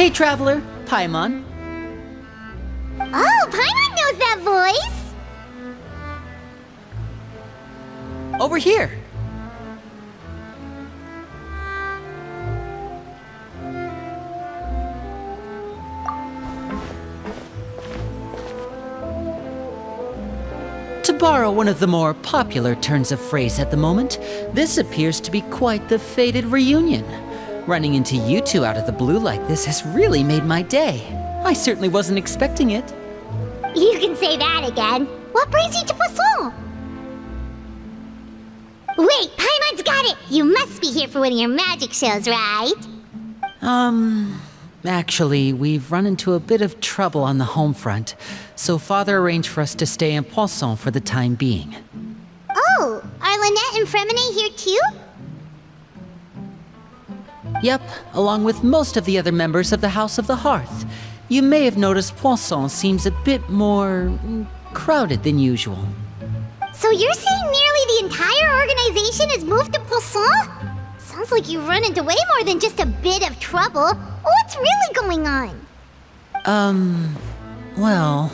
Hey, traveler, Paimon. Oh, Paimon knows that voice! Over here. To borrow one of the more popular turns of phrase at the moment, this appears to be quite the fated reunion. Running into you two out of the blue like this has really made my day. I certainly wasn't expecting it. You can say that again. What brings you to Poisson? Wait, Paimon's got it! You must be here for one of your magic shows, right? Actually, we've run into a bit of trouble on the home front, so Father arranged for us to stay in Poisson for the time being. Oh, are Lynette and Fremine here too? Yep, along with most of the other members of the House of the Hearth. You may have noticed Poisson seems a bit more crowded than usual. So you're saying nearly the entire organization has moved to Poisson? Sounds like you've run into way more than just a bit of trouble. What's really going on? Well...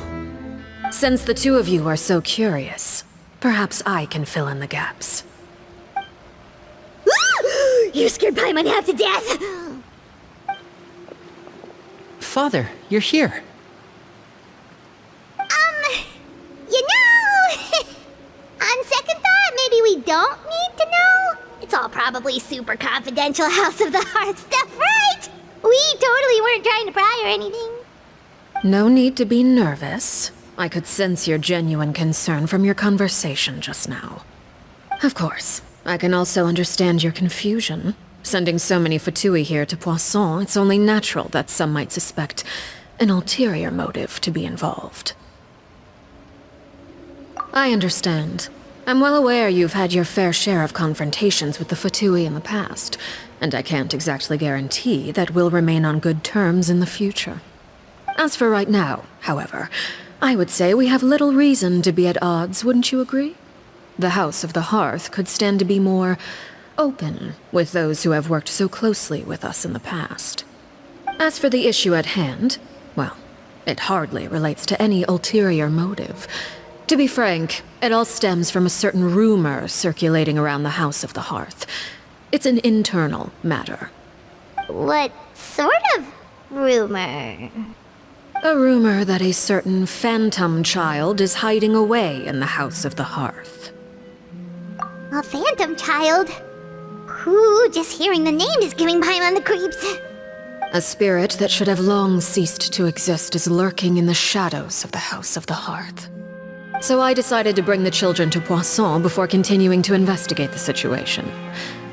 Since the two of you are so curious, perhaps I can fill in the gaps. You scared Paimon half to death! Father, you're here. You know... On second thought, maybe we don't need to know? It's all probably super confidential House of the Heart stuff, right? We totally weren't trying to pry or anything. No need to be nervous. I could sense your genuine concern from your conversation just now. Of course, I can also understand your confusion. Sending so many Fatui here to Poisson, it's only natural that some might suspect an ulterior motive to be involved. I understand. I'm well aware you've had your fair share of confrontations with the Fatui in the past, and I can't exactly guarantee that we'll remain on good terms in the future. As for right now, however, I would say we have little reason to be at odds, wouldn't you agree? The House of the Hearth could stand to be more open with those who have worked so closely with us in the past. As for the issue at hand, well, it hardly relates to any ulterior motive. To be frank, it all stems from a certain rumor circulating around the House of the Hearth. It's an internal matter. What sort of rumor? A rumor that a certain phantom child is hiding away in the House of the Hearth. A phantom child? Ooh, just hearing the name is giving Paimon the creeps. A spirit that should have long ceased to exist is lurking in the shadows of the House of the Hearth. So I decided to bring the children to Poisson before continuing to investigate the situation.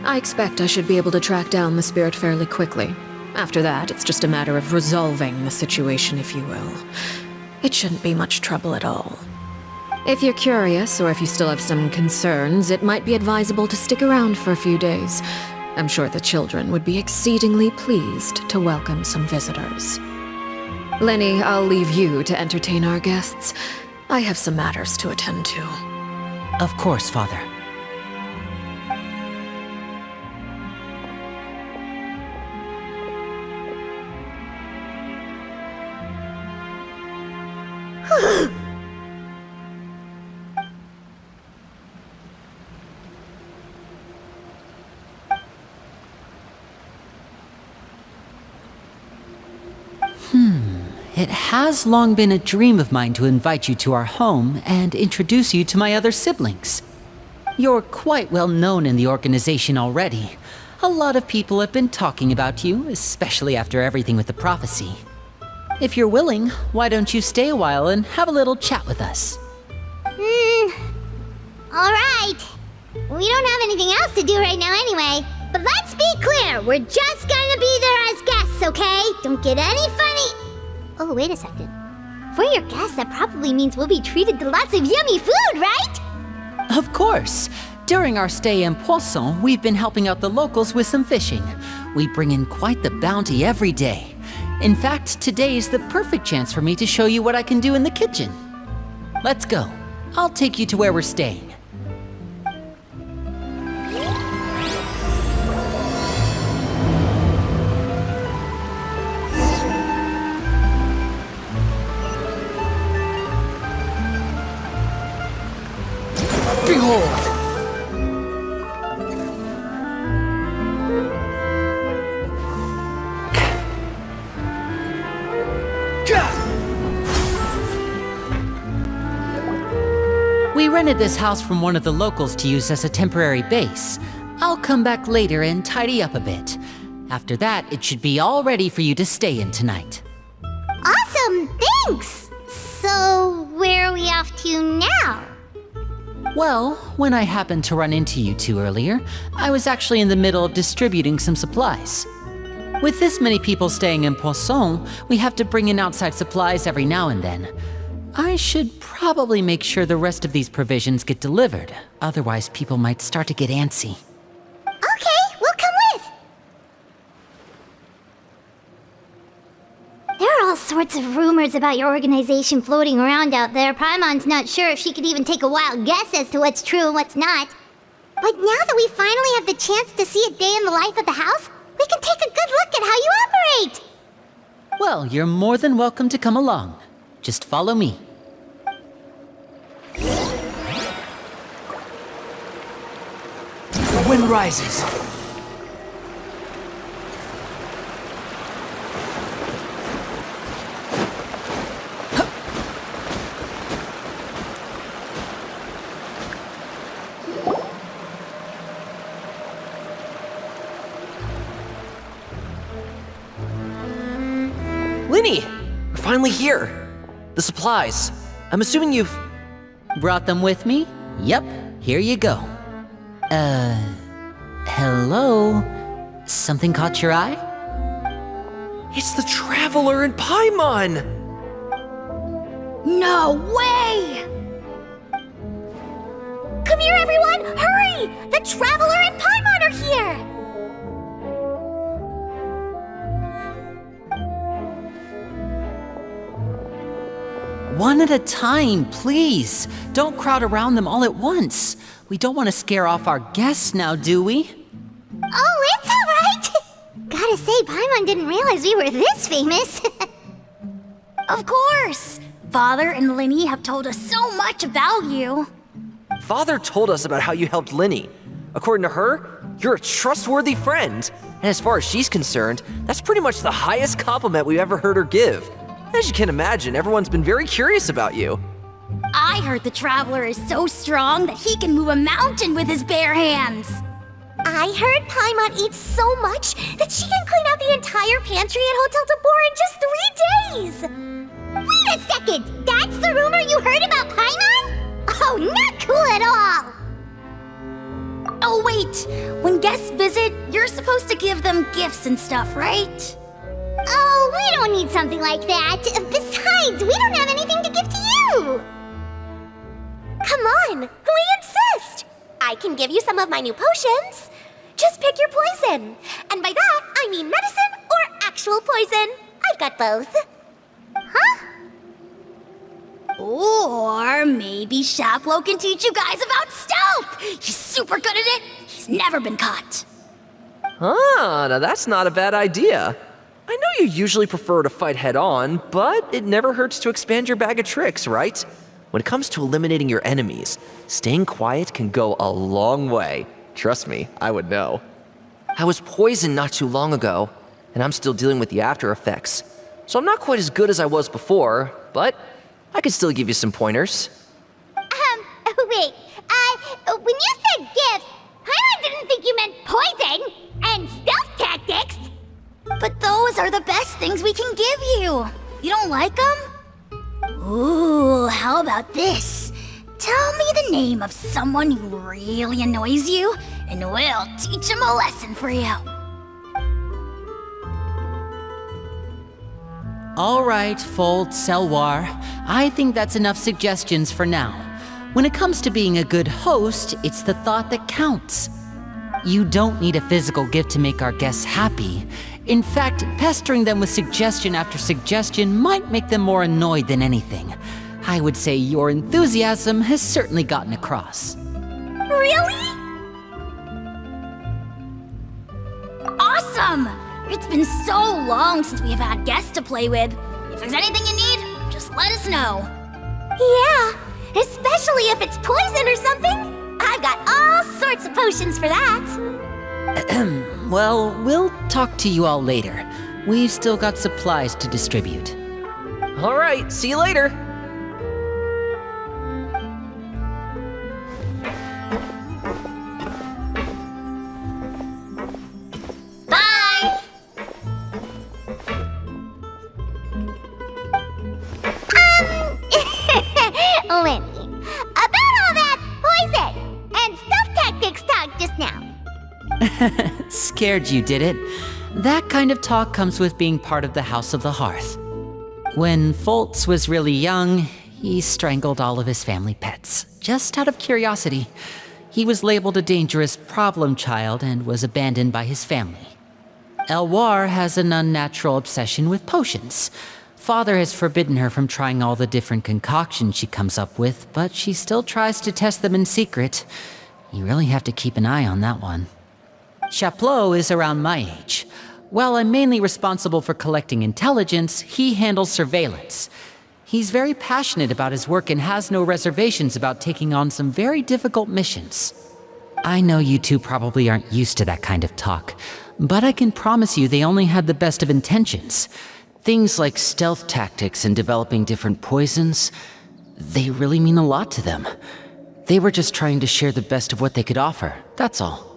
I expect I should be able to track down the spirit fairly quickly. After that, it's just a matter of resolving the situation, if you will. It shouldn't be much trouble at all. If you're curious, or if you still have some concerns, it might be advisable to stick around for a few days. I'm sure the children would be exceedingly pleased to welcome some visitors. Lenny, I'll leave you to entertain our guests. I have some matters to attend to. Of course, Father. It has long been a dream of mine to invite you to our home and introduce you to my other siblings. You're quite well known in the organization already. A lot of people have been talking about you, especially after everything with the prophecy. If you're willing, why don't you stay a while and have a little chat with us? Alright. We don't have anything else to do right now anyway. But let's be clear, we're just gonna be there as guests, okay? Don't get any funny... Oh, wait a second. For your guests, that probably means we'll be treated to lots of yummy food, right? Of course. During our stay in Poisson, we've been helping out the locals with some fishing. We bring in quite the bounty every day. In fact, today's the perfect chance for me to show you what I can do in the kitchen. Let's go. I'll take you to where we're staying. rented this house from one of the locals to use as a temporary base. I'll come back later and tidy up a bit. After that, it should be all ready for you to stay in tonight. Awesome, thanks! So, where are we off to now? Well, when I happened to run into you two earlier, I was actually in the middle of distributing some supplies. With this many people staying in Poisson, we have to bring in outside supplies every now and then. I should probably make sure the rest of these provisions get delivered, otherwise people might start to get antsy. Okay, we'll come with! There are all sorts of rumors about your organization floating around out there. Paimon's not sure if she could even take a wild guess as to what's true and what's not. But now that we finally have the chance to see a day in the life of the house, we can take a good look at how you operate! Well, you're more than welcome to come along. Just follow me. The wind rises. Linny! We're finally here! The supplies. I'm assuming you've... Brought them with me? Yep, here you go. Hello? Something caught your eye? It's the Traveler in Paimon! No way! Come here, everyone! Hurry! The Traveler and Paimon are here! One at a time, please. Don't crowd around them all at once. We don't want to scare off our guests now, do we? Oh, it's alright! Gotta say, Paimon didn't realize we were this famous. Of course! Father and Linny have told us so much about you. Father told us about how you helped Linny. According to her, you're a trustworthy friend. And as far as she's concerned, that's pretty much the highest compliment we've ever heard her give. As you can imagine, everyone's been very curious about you. I heard the Traveler is so strong that he can move a mountain with his bare hands. I heard Paimon eats so much that she can clean out the entire pantry at Hotel de Boer in just 3 days! Wait a second! That's the rumor you heard about Paimon? Oh, not cool at all! Oh wait, when guests visit, you're supposed to give them gifts and stuff, right? Oh, we don't need something like that. Besides, we don't have anything to give to you! Come on, we insist! I can give you some of my new potions. Just pick your poison. And by that, I mean medicine or actual poison. I've got both. Huh? Or maybe Shaplo can teach you guys about stealth! He's super good at it! He's never been caught! Ah, now that's not a bad idea. I know you usually prefer to fight head-on, but it never hurts to expand your bag of tricks, right? When it comes to eliminating your enemies, staying quiet can go a long way. Trust me, I would know. I was poisoned not too long ago, and I'm still dealing with the after effects. So I'm not quite as good as I was before, but I can still give you some pointers. Wait, when you said gifts, Paimon didn't think you meant poison and stealth tactics! But those are the best things we can give you. You don't like them? Ooh, how about this? Tell me the name of someone who really annoys you, and we'll teach him a lesson for you. All right, Fold, Selwar. I think that's enough suggestions for now. When it comes to being a good host, it's the thought that counts. You don't need a physical gift to make our guests happy. In fact, pestering them with suggestion after suggestion might make them more annoyed than anything. I would say your enthusiasm has certainly gotten across. Really? Awesome! It's been so long since we've had guests to play with. If there's anything you need, just let us know. Yeah, especially if it's poison or something. I've got all sorts of potions for that. Well, we'll talk to you all later. We've still got supplies to distribute. All right, see you later. Scared you, did it? That kind of talk comes with being part of the House of the Hearth. When Foltz was really young, he strangled all of his family pets, just out of curiosity. He was labeled a dangerous problem child and was abandoned by his family. Elwar has an unnatural obsession with potions. Father has forbidden her from trying all the different concoctions she comes up with, but she still tries to test them in secret. You really have to keep an eye on that one. Chaplot is around my age. While I'm mainly responsible for collecting intelligence, he handles surveillance. He's very passionate about his work and has no reservations about taking on some very difficult missions. I know you two probably aren't used to that kind of talk, but I can promise you they only had the best of intentions. Things like stealth tactics and developing different poisons, they really mean a lot to them. They were just trying to share the best of what they could offer, that's all.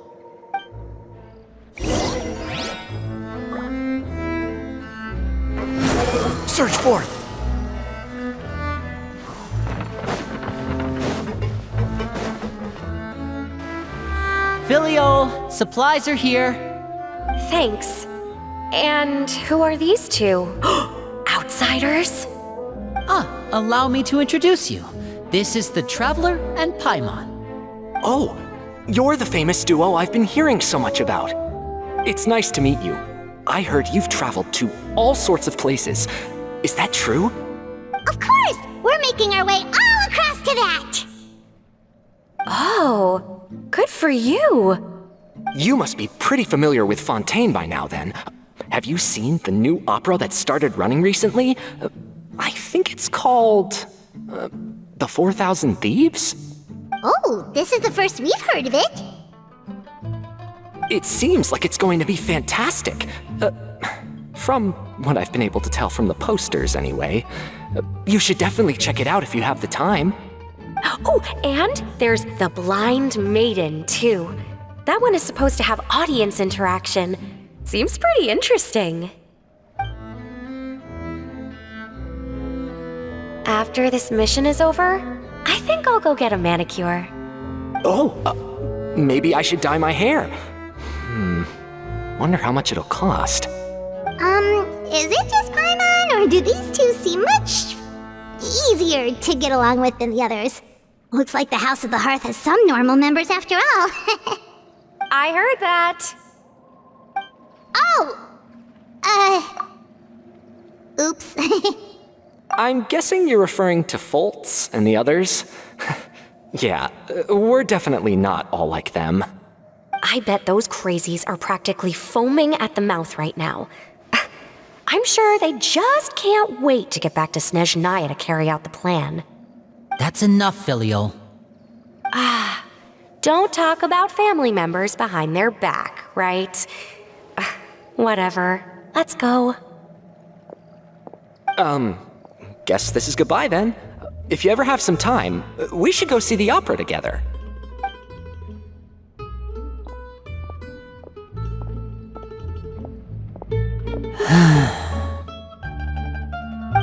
Search forth! Filial, supplies are here. Thanks. And who are these two? Outsiders? Allow me to introduce you. This is the Traveler and Paimon. Oh, you're the famous duo I've been hearing so much about. It's nice to meet you. I heard you've traveled to all sorts of places. Is that true? Of course! We're making our way all across to that! Oh, good for you. You must be pretty familiar with Fontaine by now, then. Have you seen the new opera that started running recently? I think it's called... The 4,000 Thieves? Oh, this is the first we've heard of it. It seems like it's going to be fantastic. From what I've been able to tell from the posters, anyway. You should definitely check it out if you have the time. Oh, and there's The Blind Maiden, too. That one is supposed to have audience interaction. Seems pretty interesting. After this mission is over, I think I'll go get a manicure. Oh, maybe I should dye my hair. Wonder how much it'll cost. Is it just Paimon, or do these two seem much easier to get along with than the others? Looks like the House of the Hearth has some normal members after all. I heard that. Oops. I'm guessing you're referring to Foltz and the others? Yeah, we're definitely not all like them. I bet those crazies are practically foaming at the mouth right now. I'm sure they just can't wait to get back to Snezhnaya to carry out the plan. That's enough, Filial. Don't talk about family members behind their back, right? Whatever. Let's go. Guess this is goodbye then. If you ever have some time, we should go see the opera together.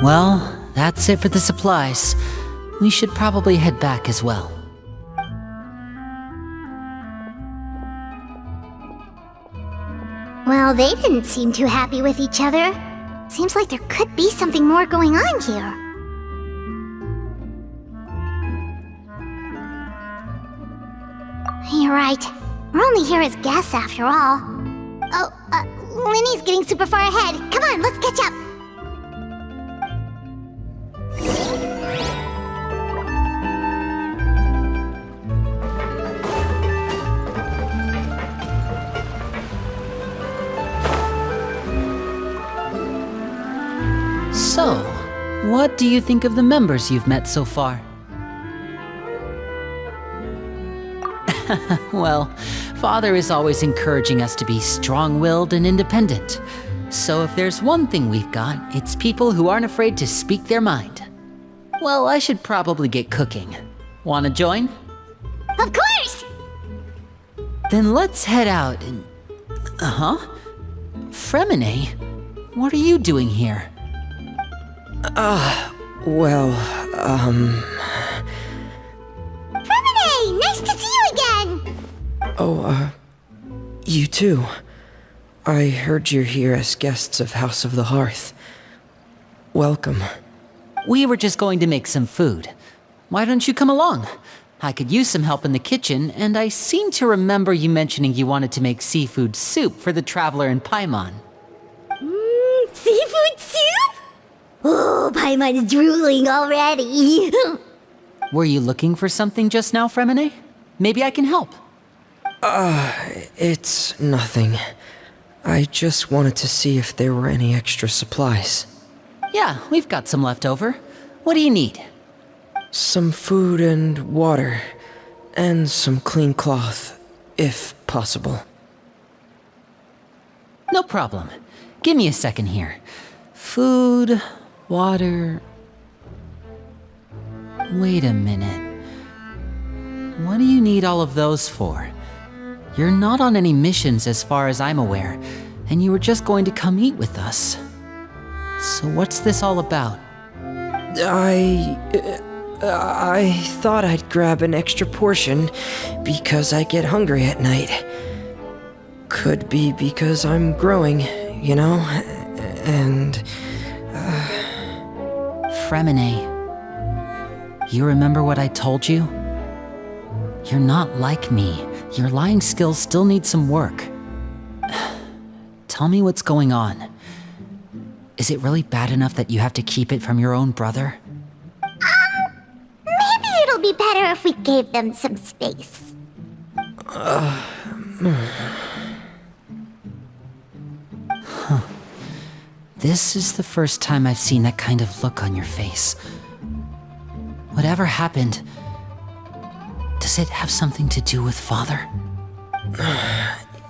Well, that's it for the supplies. We should probably head back as well. Well, they didn't seem too happy with each other. Seems like there could be something more going on here. You're right. We're only here as guests after all. Oh, Winnie's getting super far ahead. Come on, let's catch up. So, what do you think of the members you've met so far? Well, Father is always encouraging us to be strong-willed and independent. So if there's one thing we've got, it's people who aren't afraid to speak their mind. Well, I should probably get cooking. Wanna join? Of course! Then let's head out and... Fremine? What are you doing here? Fremine! Nice to see you again! You too. I heard you're here as guests of House of the Hearth. Welcome. We were just going to make some food. Why don't you come along? I could use some help in the kitchen, and I seem to remember you mentioning you wanted to make seafood soup for the traveler in Paimon. Seafood soup? Oh, Paimon is drooling already. Were you looking for something just now, Fremine? Maybe I can help. It's nothing. I just wanted to see if there were any extra supplies. Yeah, we've got some left over. What do you need? Some food and water, and some clean cloth, if possible. No problem. Give me a second here. Food, water... Wait a minute. What do you need all of those for? You're not on any missions as far as I'm aware, and you were just going to come eat with us. So what's this all about? I thought I'd grab an extra portion because I get hungry at night. Could be because I'm growing, you know, and... Fremine, you remember what I told you? You're not like me. Your lying skills still need some work. Tell me what's going on. Is it really bad enough that you have to keep it from your own brother? Maybe it'll be better if we gave them some space. This is the first time I've seen that kind of look on your face. Whatever happened, does it have something to do with Father?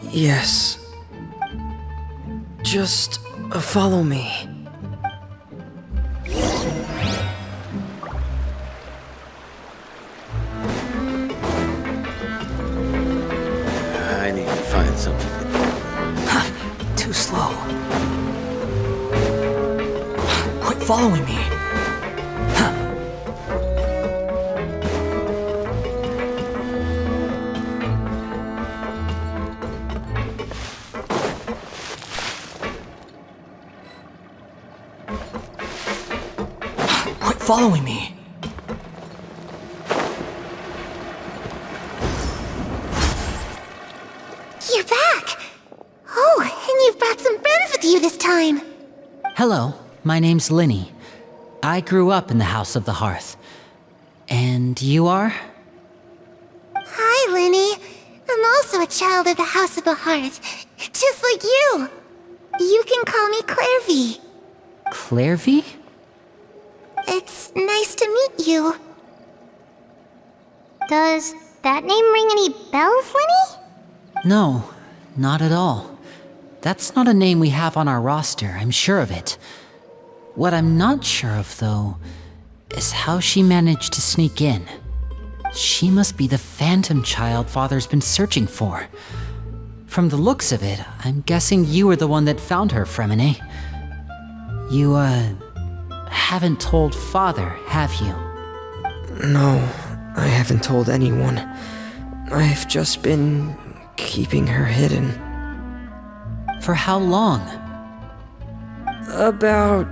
Yes. Just follow me. I need to find something to do. Too slow. Quit following me. Quit following me. You're back! Oh, and you've brought some friends with you this time. Hello, my name's Linny. I grew up in the House of the Hearth. And you are? Hi, Linny. I'm also a child of the House of the Hearth, just like you. You can call me Clairvy. Clairvy? It's nice to meet you. Does that name ring any bells, Linny? No, not at all. That's not a name we have on our roster, I'm sure of it. What I'm not sure of, though, is how she managed to sneak in. She must be the phantom child Father's been searching for. From the looks of it, I'm guessing you were the one that found her, Fremine. You, haven't told Father, have you? No, I haven't told anyone. I've just been keeping her hidden. For how long? About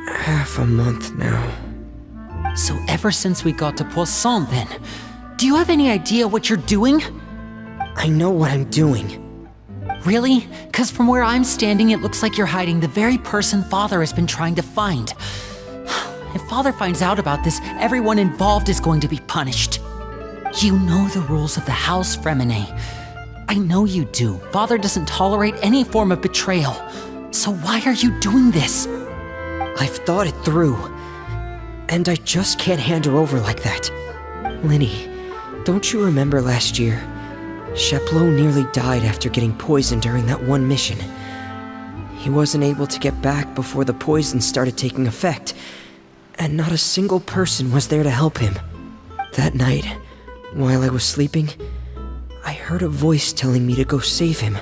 half a month now. So ever since we got to Poisson, then, do you have any idea what you're doing? I know what I'm doing. Really? 'Cause from where I'm standing, it looks like you're hiding the very person Father has been trying to find. If Father finds out about this, everyone involved is going to be punished. You know the rules of the house, Fremine. I know you do. Father doesn't tolerate any form of betrayal. So why are you doing this? I've thought it through. And I just can't hand her over like that. Linny, don't you remember last year? Sheplo nearly died after getting poisoned during that one mission. He wasn't able to get back before the poison started taking effect, and not a single person was there to help him. That night, while I was sleeping, I heard a voice telling me to go save him.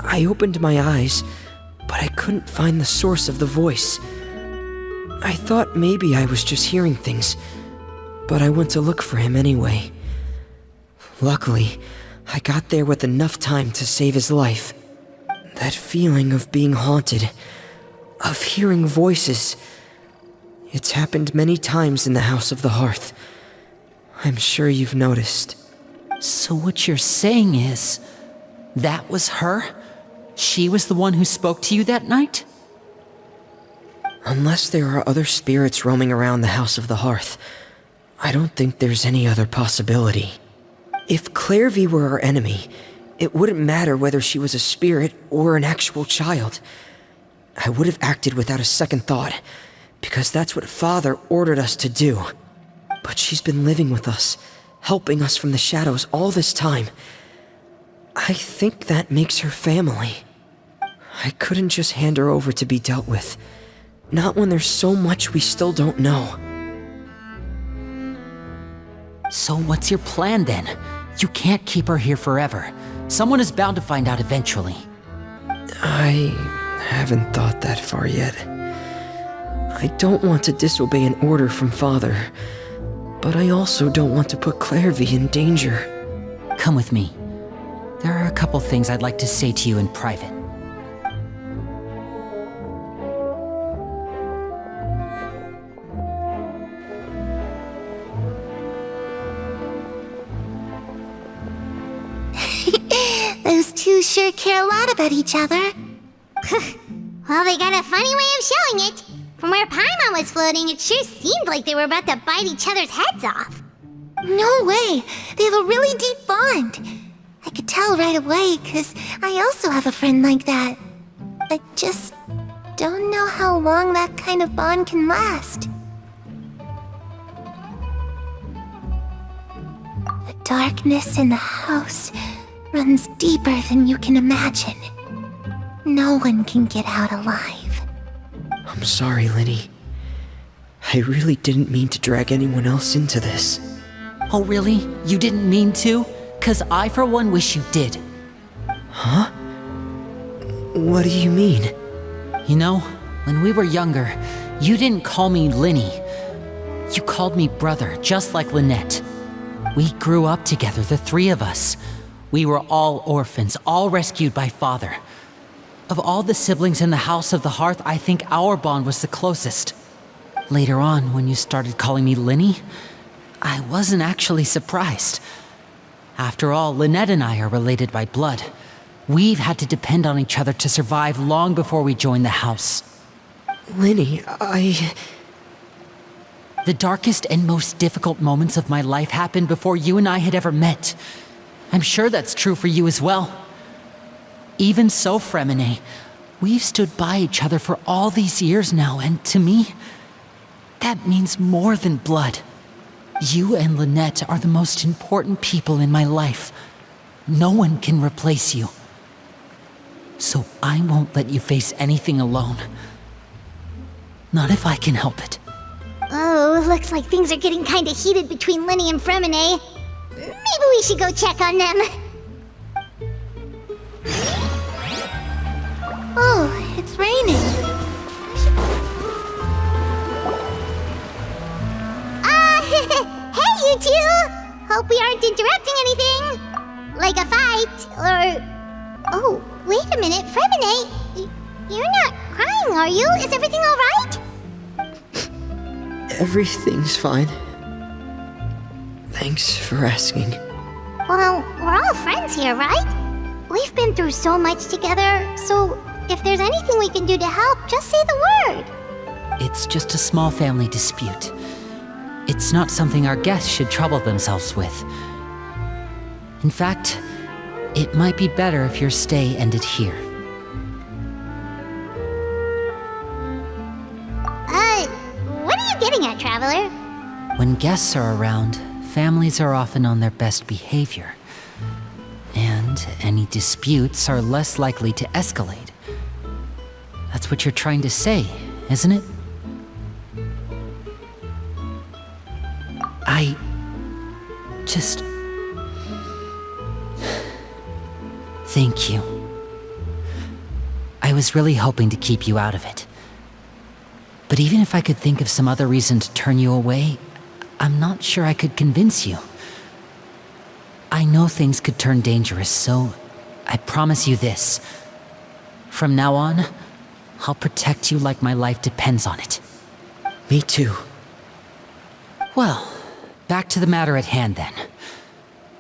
I opened my eyes, but I couldn't find the source of the voice. I thought maybe I was just hearing things, but I went to look for him anyway. Luckily, I got there with enough time to save his life. That feeling of being haunted, of hearing voices, it's happened many times in the House of the Hearth. I'm sure you've noticed. So what you're saying is, that was her? She was the one who spoke to you that night? Unless there are other spirits roaming around the House of the Hearth, I don't think there's any other possibility. If Clairvy were our enemy, it wouldn't matter whether she was a spirit or an actual child. I would have acted without a second thought, because that's what Father ordered us to do. But she's been living with us, helping us from the shadows all this time. I think that makes her family. I couldn't just hand her over to be dealt with. Not when there's so much we still don't know. So what's your plan then? You can't keep her here forever. Someone is bound to find out eventually. I haven't thought that far yet. I don't want to disobey an order from Father, but I also don't want to put Clairvy in danger. Come with me. There are a couple things I'd like to say to you in private. Those two sure care a lot about each other. Well, they got a funny way of showing it. From where Paimon was floating, it sure seemed like they were about to bite each other's heads off. No way! They have a really deep bond. I could tell right away, 'cause I also have a friend like that. I just don't know how long that kind of bond can last. The darkness in the house runs deeper than you can imagine. No one can get out alive. I'm sorry, Linny. I really didn't mean to drag anyone else into this. Oh really? You didn't mean to? 'Cause I for one wish you did. Huh? What do you mean? You know, when we were younger, you didn't call me Linny. You called me brother, just like Lynette. We grew up together, the three of us. We were all orphans, all rescued by Father. Of all the siblings in the House of the Hearth, I think our bond was the closest. Later on, when you started calling me Linny, I wasn't actually surprised. After all, Lynette and I are related by blood. We've had to depend on each other to survive long before we joined the house. Linny, The darkest and most difficult moments of my life happened before you and I had ever met. I'm sure that's true for you as well. Even so, Fremine, we've stood by each other for all these years now, and to me, that means more than blood. You and Lynette are the most important people in my life. No one can replace you. So I won't let you face anything alone. Not if I can help it. Oh, looks like things are getting kinda heated between Linny and Fremine. Maybe we should go check on them. Oh, it's raining. Hey, you two! Hope we aren't interrupting anything. Like a fight, or... Oh, wait a minute, Fremine. You're not crying, are you? Is everything alright? everything's fine. Thanks for asking. Well, we're all friends here, right? We've been through so much together, so if there's anything we can do to help, just say the word. It's just a small family dispute. It's not something our guests should trouble themselves with. In fact, it might be better if your stay ended here. What are you getting at, Traveler? When guests are around, families are often on their best behavior. And any disputes are less likely to escalate. That's what you're trying to say, isn't it? I just... Thank you. I was really hoping to keep you out of it. But even if I could think of some other reason to turn you away, I'm not sure I could convince you. I know things could turn dangerous, so I promise you this. From now on, I'll protect you like my life depends on it. Me too. Well, back to the matter at hand then.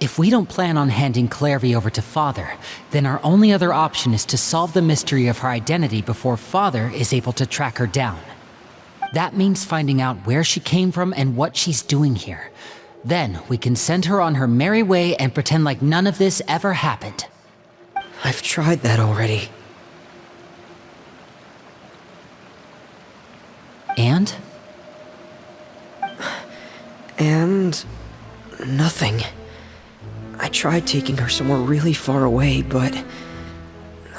If we don't plan on handing Clairvy over to Father, then our only other option is to solve the mystery of her identity before Father is able to track her down. That means finding out where she came from and what she's doing here. Then we can send her on her merry way and pretend like none of this ever happened. I've tried that already. And? And... nothing. I tried taking her somewhere really far away, but...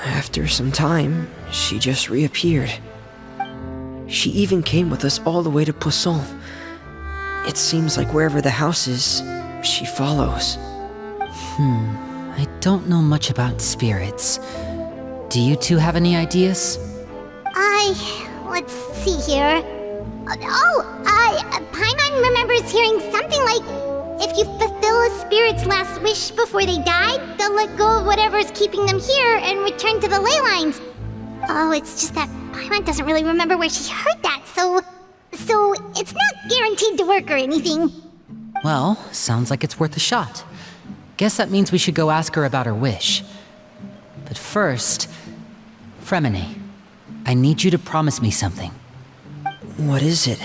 after some time, she just reappeared. She even came with us all the way to Poisson. It seems like wherever the house is, she follows. I don't know much about spirits. Do you two have any ideas? Let's see here. Paimon remembers hearing something like, if you fulfill a spirit's last wish before they die, they'll let go of whatever's keeping them here and return to the ley lines. Oh, it's just that Paimon doesn't really remember where she heard that, so it's not guaranteed to work or anything. Well, sounds like it's worth a shot. Guess that means we should go ask her about her wish. But first, Fremine, I need you to promise me something. What is it?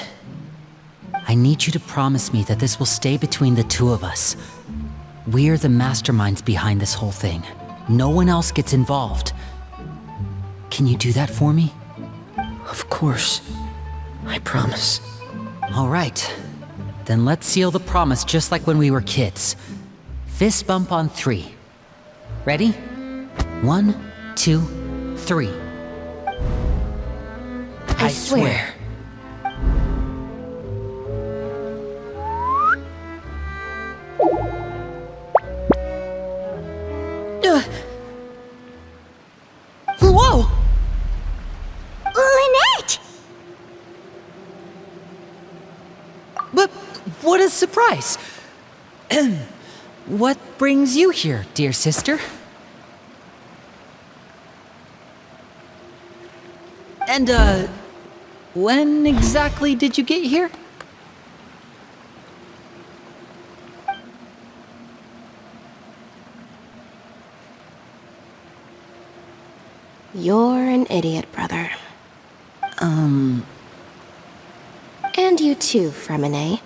I need you to promise me that this will stay between the two of us. We're the masterminds behind this whole thing. No one else gets involved. Can you do that for me? Of course. I promise. All right. Then let's seal the promise just like when we were kids. Fist bump on 3. Ready? 1, 2, 3. I swear. Whoa! Lynette! But what a surprise! What brings you here, dear sister? And, when exactly did you get here? You're an idiot, brother. And you too, Fremine.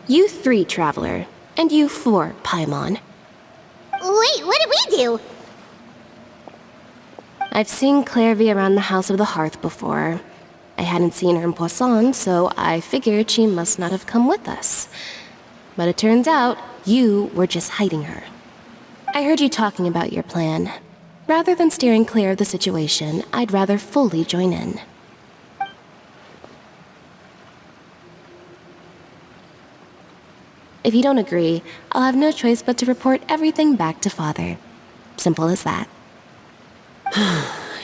You 3, Traveler. And you 4, Paimon. Wait, what did we do? I've seen Clairvy around the House of the Hearth before. I hadn't seen her in Poisson, so I figured she must not have come with us. But it turns out, you were just hiding her. I heard you talking about your plan. Rather than steering clear of the situation, I'd rather fully join in. If you don't agree, I'll have no choice but to report everything back to Father. Simple as that.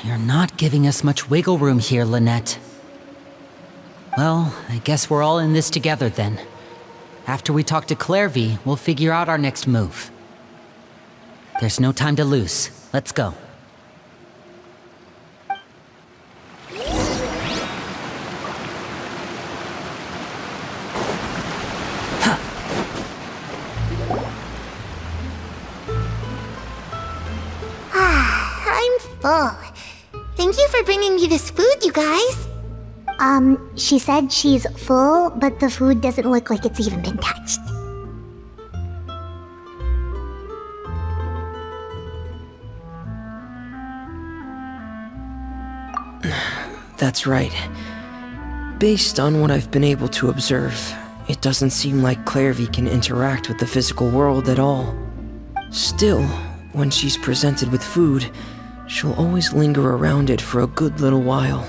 You're not giving us much wiggle room here, Lynette. Well, I guess we're all in this together then. After we talk to Clairvy, we'll figure out our next move. There's no time to lose. Let's go. I'm full. Thank you for bringing me this food, you guys. She said she's full, but the food doesn't look like it's even been touched. That's right. Based on what I've been able to observe, it doesn't seem like Clairvy can interact with the physical world at all. Still, when she's presented with food, she'll always linger around it for a good little while.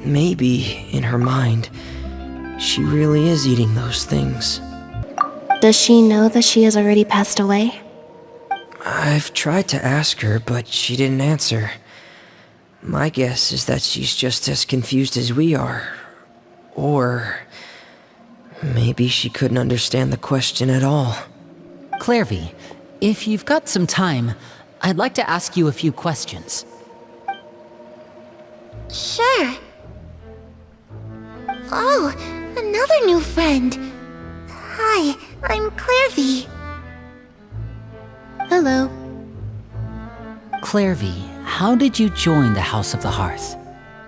Maybe, in her mind, she really is eating those things. Does she know that she has already passed away? I've tried to ask her, but she didn't answer. My guess is that she's just as confused as we are. Or Maybe she couldn't understand the question at all. Clairvy, if you've got some time, I'd like to ask you a few questions. Sure. Oh, another new friend. Hi, I'm Clairvy. Hello. Clairvy, how did you join the House of the Hearth?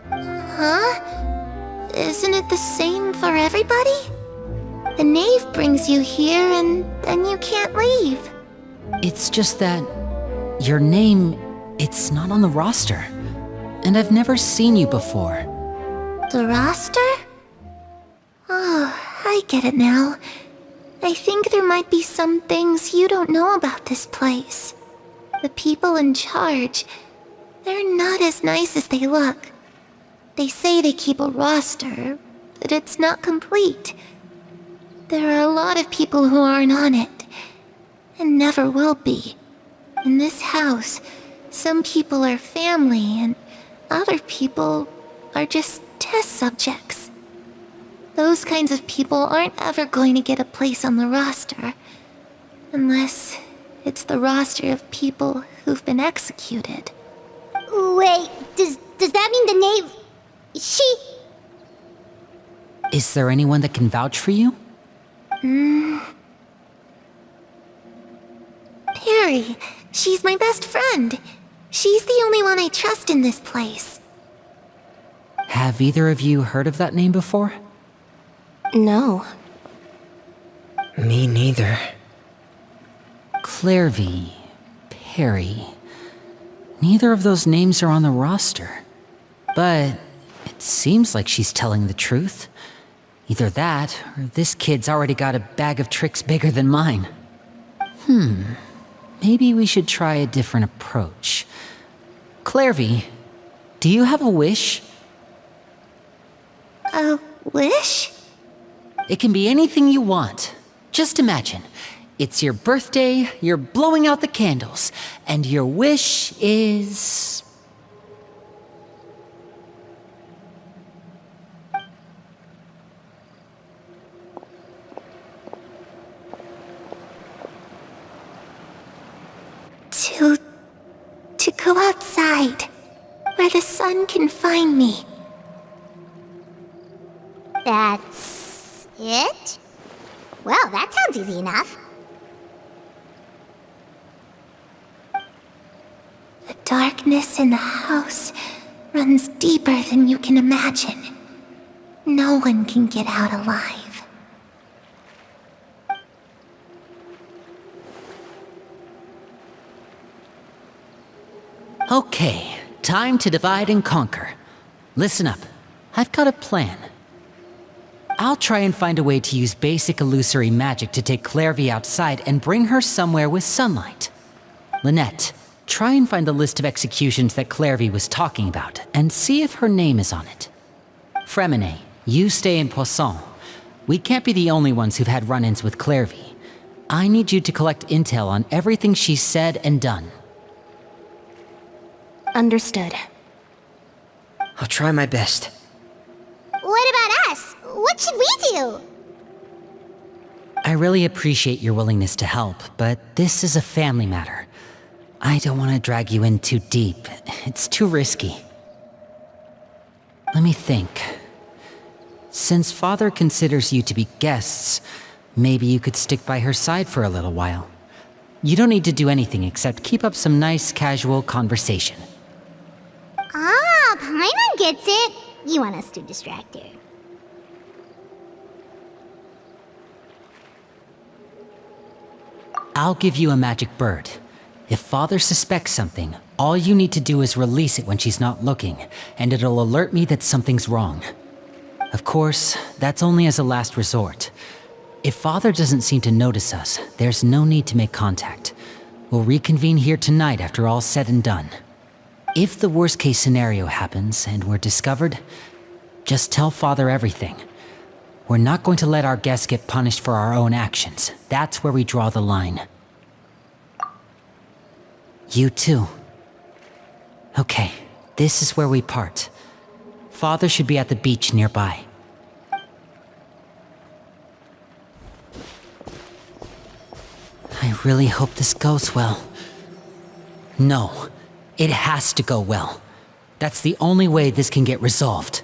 Huh? Isn't it the same for everybody? The knave brings you here and then you can't leave. It's just that your name, it's not on the roster. And I've never seen you before. The roster? Oh, I get it now. I think there might be some things you don't know about this place. The people in charge, they're not as nice as they look. They say they keep a roster, but it's not complete. There are a lot of people who aren't on it, and never will be. In this house, some people are family, and other people are just test subjects. Those kinds of people aren't ever going to get a place on the roster, unless it's the roster of people who've been executed. Wait, does that mean the knave... She... Is there anyone that can vouch for you? Perry, she's my best friend. She's the only one I trust in this place. Have either of you heard of that name before? No. Me neither. Clairvy, Perry. Neither of those names are on the roster. But it seems like she's telling the truth. Either that, or this kid's already got a bag of tricks bigger than mine. Maybe we should try a different approach. Clairvy, do you have a wish? A wish? It can be anything you want. Just imagine. It's your birthday, you're blowing out the candles, and your wish is... To go outside, where the sun can find me. That's... it? Well, that sounds easy enough. The darkness in the house runs deeper than you can imagine. No one can get out alive. Okay, time to divide and conquer. Listen up, I've got a plan. I'll try and find a way to use basic illusory magic to take Clairvy outside and bring her somewhere with sunlight. Lynette, try and find the list of executions that Clairvy was talking about, and see if her name is on it. Fremine, you stay in Poisson. We can't be the only ones who've had run-ins with Clairvy. I need you to collect intel on everything she's said and done. Understood. I'll try my best. What about us? What should we do? I really appreciate your willingness to help, but this is a family matter. I don't want to drag you in too deep. It's too risky. Let me think. Since Father considers you to be guests, maybe you could stick by her side for a little while. You don't need to do anything except keep up some nice, casual conversation. Ah, Paimon gets it. You want us to distract her. I'll give you a magic bird. If Father suspects something, all you need to do is release it when she's not looking, and it'll alert me that something's wrong. Of course, that's only as a last resort. If Father doesn't seem to notice us, there's no need to make contact. We'll reconvene here tonight after all's said and done. If the worst-case scenario happens and we're discovered, just tell Father everything. We're not going to let our guests get punished for our own actions. That's where we draw the line. You too. Okay, this is where we part. Father should be at the beach nearby. I really hope this goes well. No, it has to go well. That's the only way this can get resolved.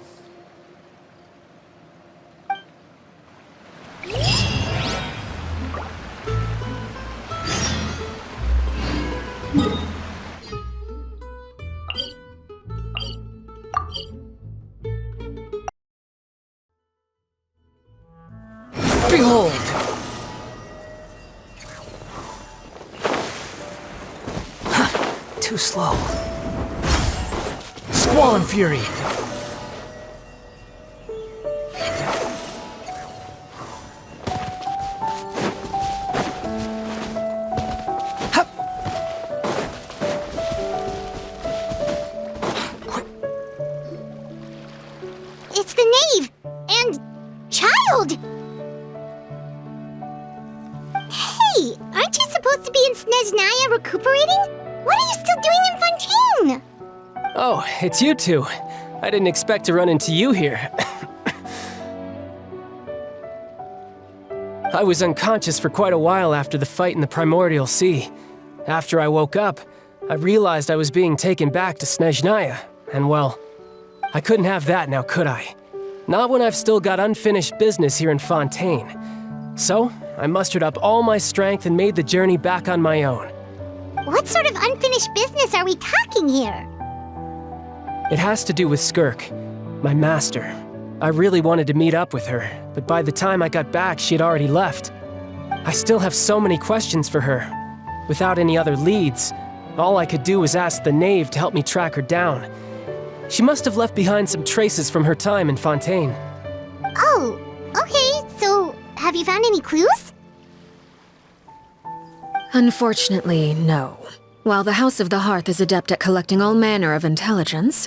Behold! Too slow. Squall and Fury! It's the knave! And child! Hey, aren't you supposed to be in Snezhnaya recuperating? What are you still doing in Fontaine? Oh, it's you two. I didn't expect to run into you here. I was unconscious for quite a while after the fight in the Primordial Sea. After I woke up, I realized I was being taken back to Snezhnaya, and well, I couldn't have that now, could I? Not when I've still got unfinished business here in Fontaine. So, I mustered up all my strength and made the journey back on my own. What sort of unfinished business are we talking here? It has to do with Skirk, my master. I really wanted to meet up with her, but by the time I got back, she had already left. I still have so many questions for her. Without any other leads, all I could do was ask the knave to help me track her down. She must have left behind some traces from her time in Fontaine. Oh, okay, so have you found any clues? Unfortunately, no. While the House of the Hearth is adept at collecting all manner of intelligence,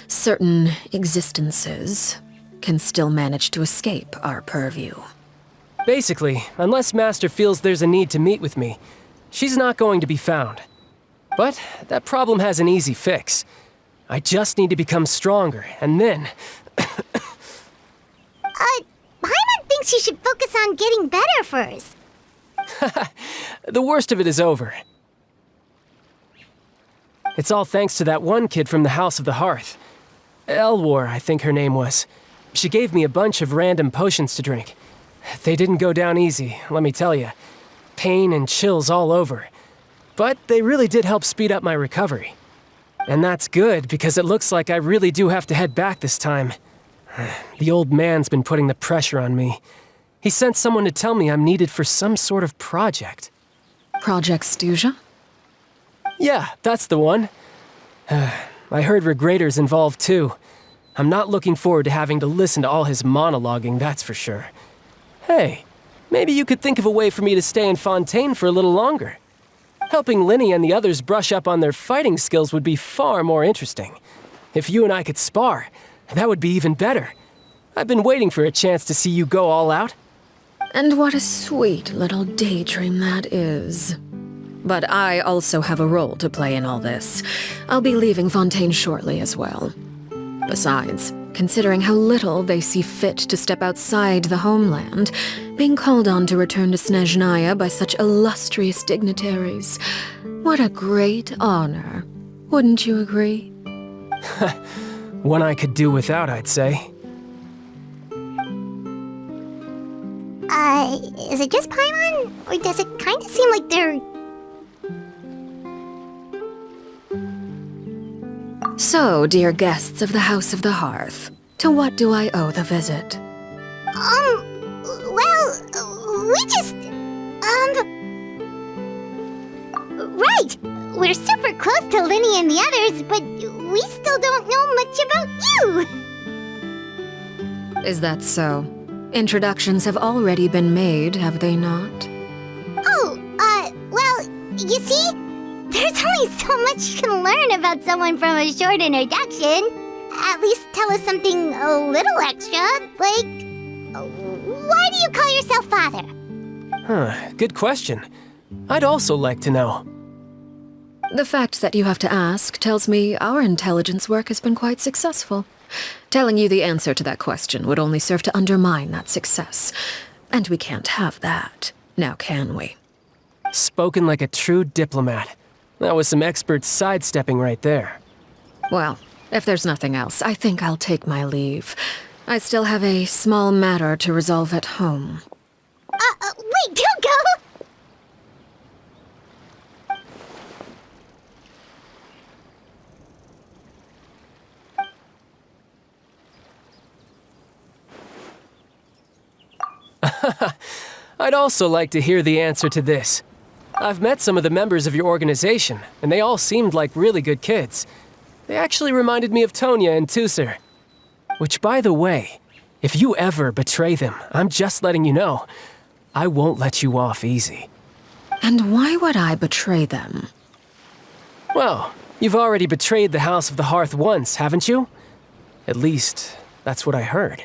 certain existences can still manage to escape our purview. Basically, unless Master feels there's a need to meet with me, she's not going to be found. But that problem has an easy fix. I just need to become stronger, and then... Paimon thinks you should focus on getting better first. the worst of it is over. It's all thanks to that one kid from the House of the Hearth. Elwar, I think her name was. She gave me a bunch of random potions to drink. They didn't go down easy, let me tell you. Pain and chills all over. But they really did help speed up my recovery. And that's good, because it looks like I really do have to head back this time. The old man's been putting the pressure on me. He sent someone to tell me I'm needed for some sort of project. Project Stuja? Yeah, that's the one. I heard Regrator's involved too. I'm not looking forward to having to listen to all his monologuing, that's for sure. Hey, maybe you could think of a way for me to stay in Fontaine for a little longer. Helping Linny and the others brush up on their fighting skills would be far more interesting. If you and I could spar, that would be even better. I've been waiting for a chance to see you go all out. And what a sweet little daydream that is. But I also have a role to play in all this. I'll be leaving Fontaine shortly as well. Besides, considering how little they see fit to step outside the homeland, being called on to return to Snezhnaya by such illustrious dignitaries, what a great honor. Wouldn't you agree? One I could do without, I'd say. Is it just Paimon? Or does it kind of seem like they're... So, dear guests of the House of the Hearth, to what do I owe the visit? Well, we just... Right! We're super close to Linny and the others, but we still don't know much about you! Is that so? Introductions have already been made, have they not? Oh, well, you see? There's only so much you can learn about someone from a short introduction. At least tell us something a little extra, like... Why do you call yourself father? Huh, good question. I'd also like to know. The fact that you have to ask tells me our intelligence work has been quite successful. Telling you the answer to that question would only serve to undermine that success. And we can't have that, now can we? Spoken like a true diplomat. That was some expert sidestepping right there. Well, if there's nothing else, I think I'll take my leave. I still have a small matter to resolve at home. Wait, don't go! I'd also like to hear the answer to this. I've met some of the members of your organization, and they all seemed like really good kids. They actually reminded me of Tonya and Tusser. Which, by the way, if you ever betray them, I'm just letting you know, I won't let you off easy. And why would I betray them? Well, you've already betrayed the House of the Hearth once, haven't you? At least, that's what I heard.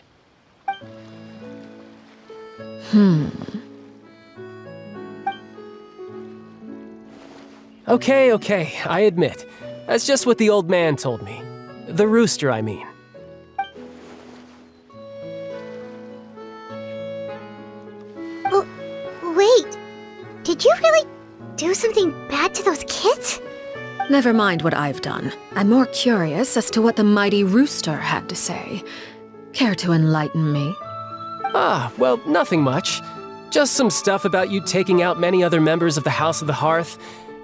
Okay, I admit. That's just what the old man told me. The rooster, I mean. Wait, did you really do something bad to those kids? Never mind what I've done. I'm more curious as to what the mighty rooster had to say. Care to enlighten me? Well, nothing much. Just some stuff about you taking out many other members of the House of the Hearth,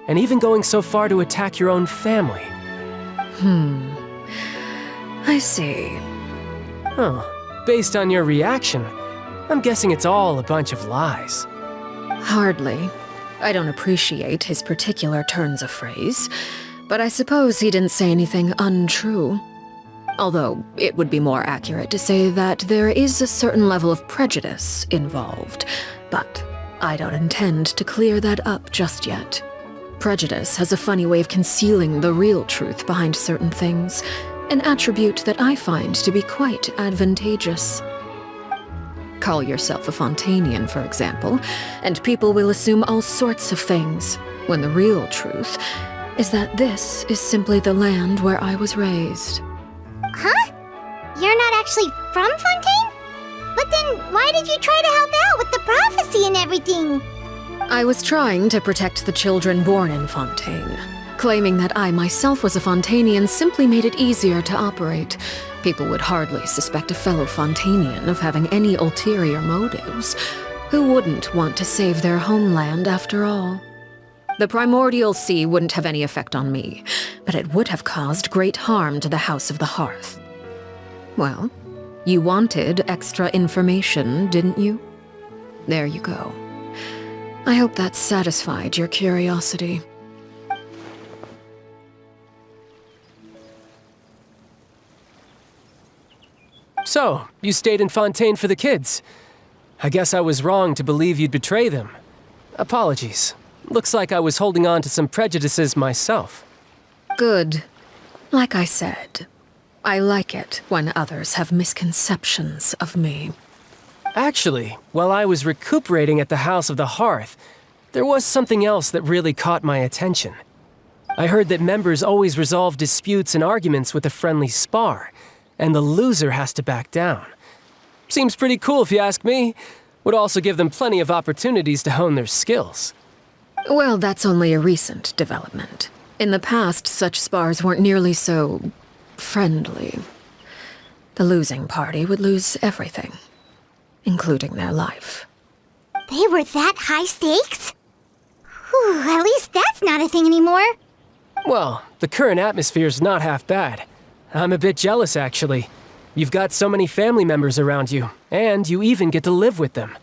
and even going so far to attack your own family. I see. Oh, based on your reaction, I'm guessing it's all a bunch of lies. Hardly. I don't appreciate his particular turns of phrase, but I suppose he didn't say anything untrue. Although, it would be more accurate to say that there is a certain level of prejudice involved, but I don't intend to clear that up just yet. Prejudice has a funny way of concealing the real truth behind certain things, an attribute that I find to be quite advantageous. Call yourself a Fontanian, for example, and people will assume all sorts of things, when the real truth is that this is simply the land where I was raised. Huh? You're not actually from Fontaine? But then why did you try to help out with the prophecy and everything? I was trying to protect the children born in Fontaine. Claiming that I myself was a Fontanian simply made it easier to operate. People would hardly suspect a fellow Fontanian of having any ulterior motives. Who wouldn't want to save their homeland after all? The primordial sea wouldn't have any effect on me, but it would have caused great harm to the House of the Hearth. Well, you wanted extra information, didn't you? There you go. I hope that satisfied your curiosity. So, you stayed in Fontaine for the kids. I guess I was wrong to believe you'd betray them. Apologies. Looks like I was holding on to some prejudices myself. Good. Like I said, I like it when others have misconceptions of me. Actually, while I was recuperating at the House of the Hearth, there was something else that really caught my attention. I heard that members always resolve disputes and arguments with a friendly spar, and the loser has to back down. Seems pretty cool if you ask me. Would also give them plenty of opportunities to hone their skills. Well, that's only a recent development. In the past, such spars weren't nearly so friendly. The losing party would lose everything, including their life. They were that high stakes? Whew, at least that's not a thing anymore. Well, the current atmosphere's not half bad. I'm a bit jealous, actually. You've got so many family members around you, and you even get to live with them.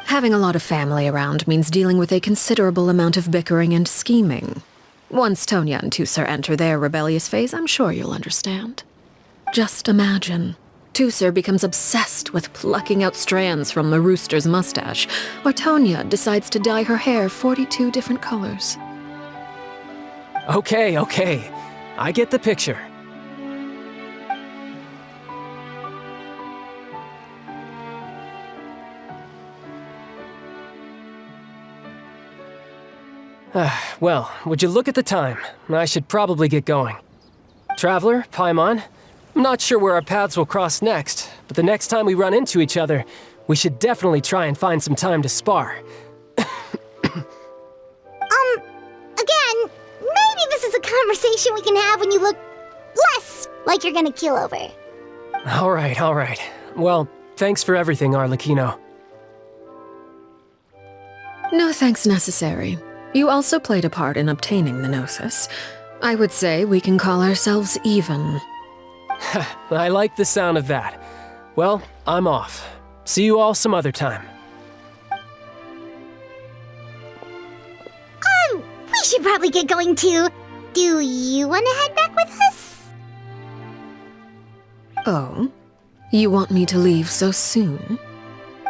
Having a lot of family around means dealing with a considerable amount of bickering and scheming. Once Tonya and Tusser enter their rebellious phase, I'm sure you'll understand. Just imagine. Tusser becomes obsessed with plucking out strands from the rooster's mustache, or Tonya decides to dye her hair 42 different colors. Okay. I get the picture. Well, would you look at the time? I should probably get going. Traveler, Paimon, I'm not sure where our paths will cross next, but the next time we run into each other, we should definitely try and find some time to spar. conversation we can have when you look less like you're gonna keel over. All right. Well, thanks for everything, Arlecchino. No thanks necessary. You also played a part in obtaining the Gnosis. I would say we can call ourselves even. I like the sound of that. Well, I'm off. See you all some other time. We should probably get going too. Do you want to head back with us? Oh? You want me to leave so soon?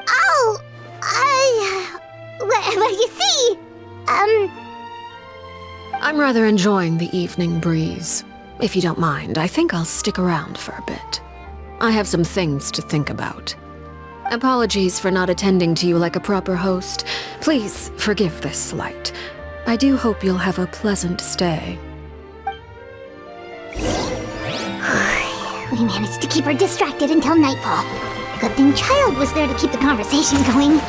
Oh, well, you see, I'm rather enjoying the evening breeze. If you don't mind, I think I'll stick around for a bit. I have some things to think about. Apologies for not attending to you like a proper host. Please forgive this slight. I do hope you'll have a pleasant stay. We managed to keep her distracted until nightfall. Good thing Child was there to keep the conversation going.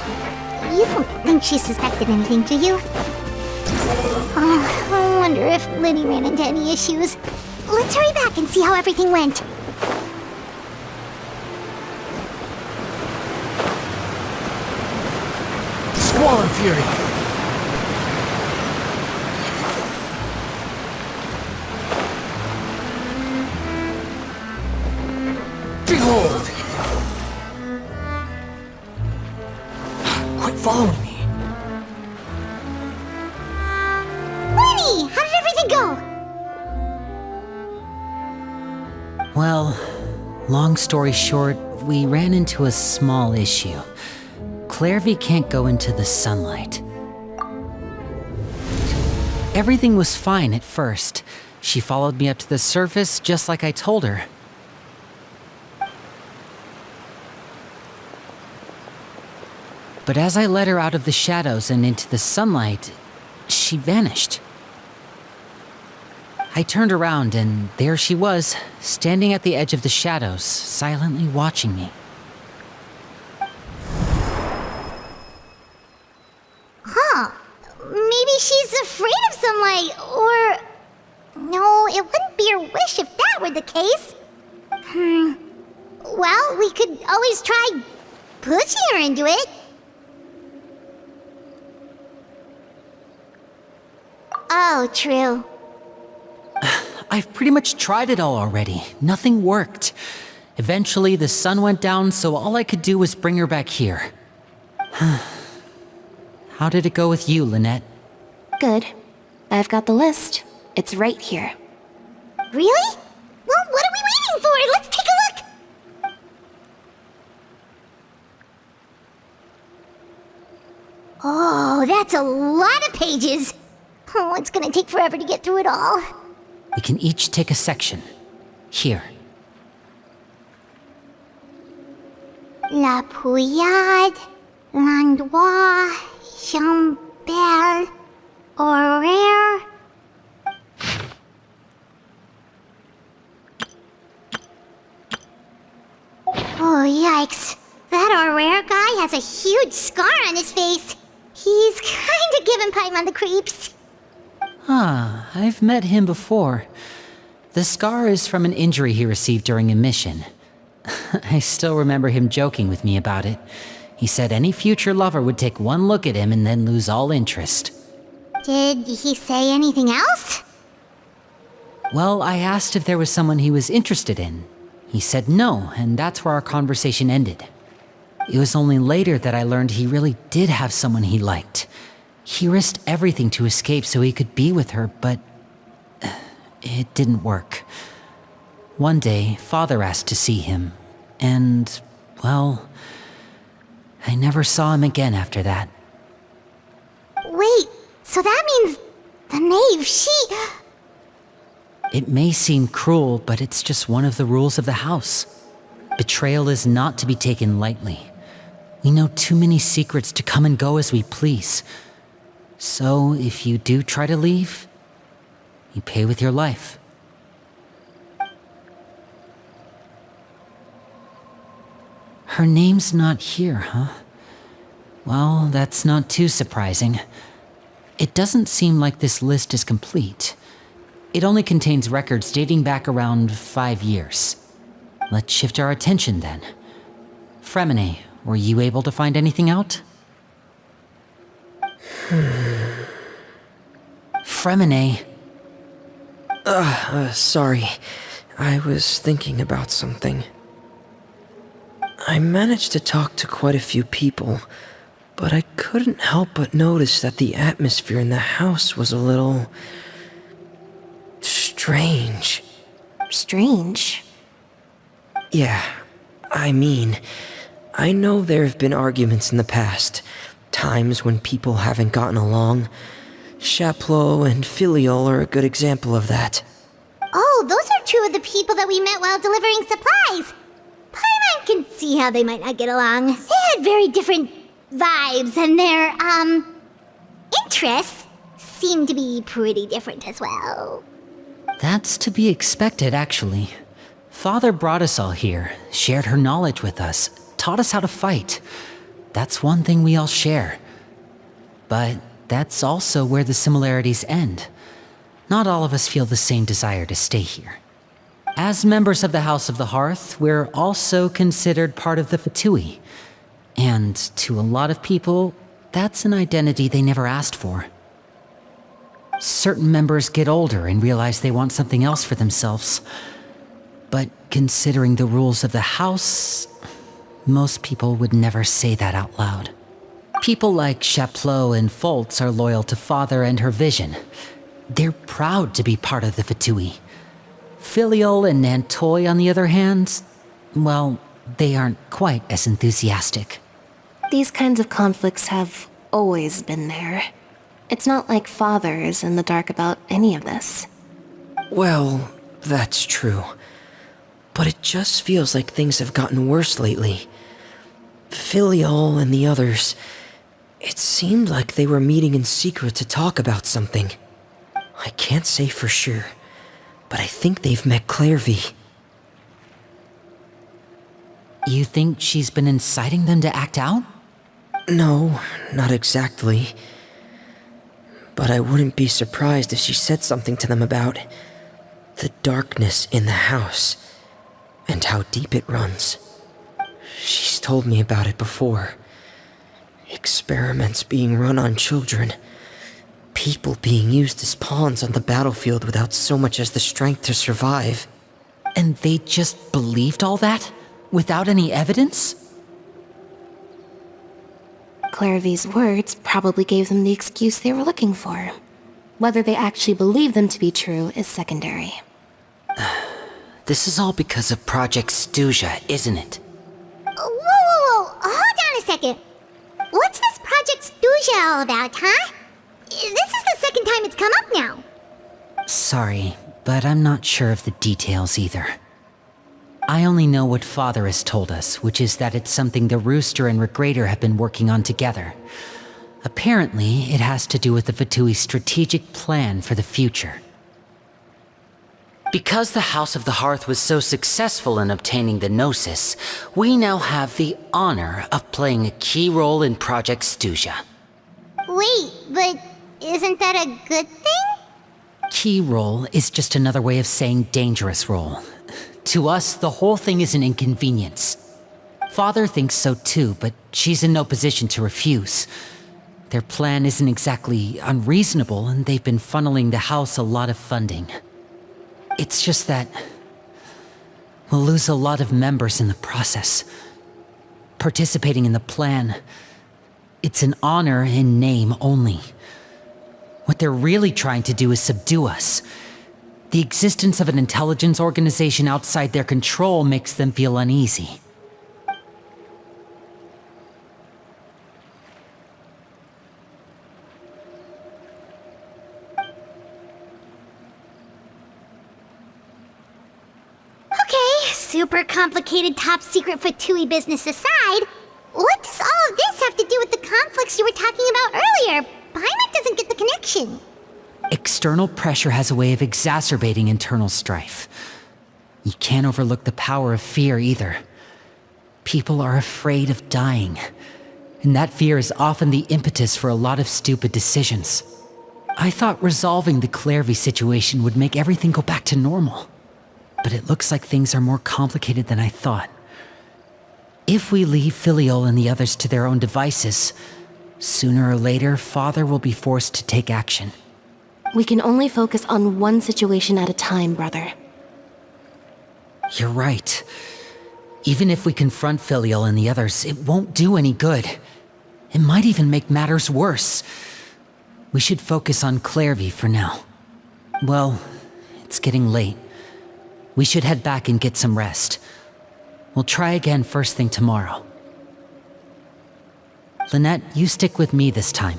You don't think she suspected anything, do you? I wonder if Liddy ran into any issues. Let's hurry back and see how everything went. Squall and Fury! Behold! Quit following me. Winnie, how did everything go? Well, long story short, we ran into a small issue. Clairvy can't go into the sunlight. Everything was fine at first. She followed me up to the surface just like I told her. But as I led her out of the shadows and into the sunlight, she vanished. I turned around and there she was, standing at the edge of the shadows, silently watching me. Huh. Maybe she's afraid of sunlight, or... No, it wouldn't be her wish if that were the case. Well, we could always try pushing her into it. Oh, true. I've pretty much tried it all already. Nothing worked. Eventually, the sun went down, so all I could do was bring her back here. How did it go with you, Lynette? Good. I've got the list. It's right here. Really? Well, what are we waiting for? Let's take a look! Oh, that's a lot of pages. Oh, it's gonna take forever to get through it all. We can each take a section. Here. La Pouillade, L'Endroit, Chambel, Horaire. Oh, yikes. That Horaire guy has a huge scar on his face. He's kinda giving Paimon the creeps. I've met him before. The scar is from an injury he received during a mission. I still remember him joking with me about it. He said any future lover would take one look at him and then lose all interest. Did he say anything else? Well, I asked if there was someone he was interested in. He said no, and that's where our conversation ended. It was only later that I learned he really did have someone he liked. He risked everything to escape so he could be with her, but it didn't work. One day, Father asked to see him, and, well, I never saw him again after that. Wait, so that means the knave, she... It may seem cruel, but it's just one of the rules of the house. Betrayal is not to be taken lightly. We know too many secrets to come and go as we please. So, if you do try to leave, you pay with your life. Her name's not here, huh? Well, that's not too surprising. It doesn't seem like this list is complete. It only contains records dating back around 5 years. Let's shift our attention then. Fremine, were you able to find anything out? Fremine. Sorry. I was thinking about something. I managed to talk to quite a few people, but I couldn't help but notice that the atmosphere in the house was a little... strange. Strange. Yeah, I mean, I know there have been arguments in the past, times when people haven't gotten along. Chaplot and Filial are a good example of that. Oh, those are two of the people that we met while delivering supplies. Paimon can see how they might not get along. They had very different vibes, and their, interests seem to be pretty different as well. That's to be expected, actually. Father brought us all here, shared her knowledge with us, taught us how to fight. That's one thing we all share. But that's also where the similarities end. Not all of us feel the same desire to stay here. As members of the House of the Hearth, we're also considered part of the Fatui. And to a lot of people, that's an identity they never asked for. Certain members get older and realize they want something else for themselves. But considering the rules of the house, most people would never say that out loud. People like Chaplot and Foltz are loyal to Father and her vision. They're proud to be part of the Fatui. Filial and Nantoy, on the other hand, well, they aren't quite as enthusiastic. These kinds of conflicts have always been there. It's not like Father is in the dark about any of this. Well, that's true. But it just feels like things have gotten worse lately. Filial and the others, it seemed like they were meeting in secret to talk about something. I can't say for sure, but I think they've met Clairvy. You think she's been inciting them to act out? No, not exactly. But I wouldn't be surprised if she said something to them about the darkness in the house and how deep it runs. She's told me about it before. Experiments being run on children. People being used as pawns on the battlefield without so much as the strength to survive. And they just believed all that? Without any evidence? Clairvy's words probably gave them the excuse they were looking for. Whether they actually believe them to be true is secondary. This is all because of Project Stuja, isn't it? Whoa, hold on a second. What's this Project Stuja all about, huh? This is the second time it's come up now. Sorry, but I'm not sure of the details either. I only know what Father has told us, which is that it's something the Rooster and Regrator have been working on together. Apparently, it has to do with the Fatui's strategic plan for the future. Because the House of the Hearth was so successful in obtaining the Gnosis, we now have the honor of playing a key role in Project Stuja. Wait, but isn't that a good thing? Key role is just another way of saying dangerous role. To us, the whole thing is an inconvenience. Father thinks so too, but she's in no position to refuse. Their plan isn't exactly unreasonable, and they've been funneling the house a lot of funding. It's just that we'll lose a lot of members in the process. Participating in the plan, it's an honor in name only. What they're really trying to do is subdue us. The existence of an intelligence organization outside their control makes them feel uneasy. Okay, super complicated top secret Fatui business aside, what does all of this have to do with the conflicts you were talking about earlier? Paimon doesn't get the connection. External pressure has a way of exacerbating internal strife. You can't overlook the power of fear either. People are afraid of dying, and that fear is often the impetus for a lot of stupid decisions. I thought resolving the Clairvy situation would make everything go back to normal. But it looks like things are more complicated than I thought. If we leave Filiol and the others to their own devices, sooner or later, Father will be forced to take action. We can only focus on one situation at a time, brother. You're right. Even if we confront Filiol and the others, it won't do any good. It might even make matters worse. We should focus on Clairvy for now. Well, it's getting late. We should head back and get some rest. We'll try again first thing tomorrow. Lynette, you stick with me this time.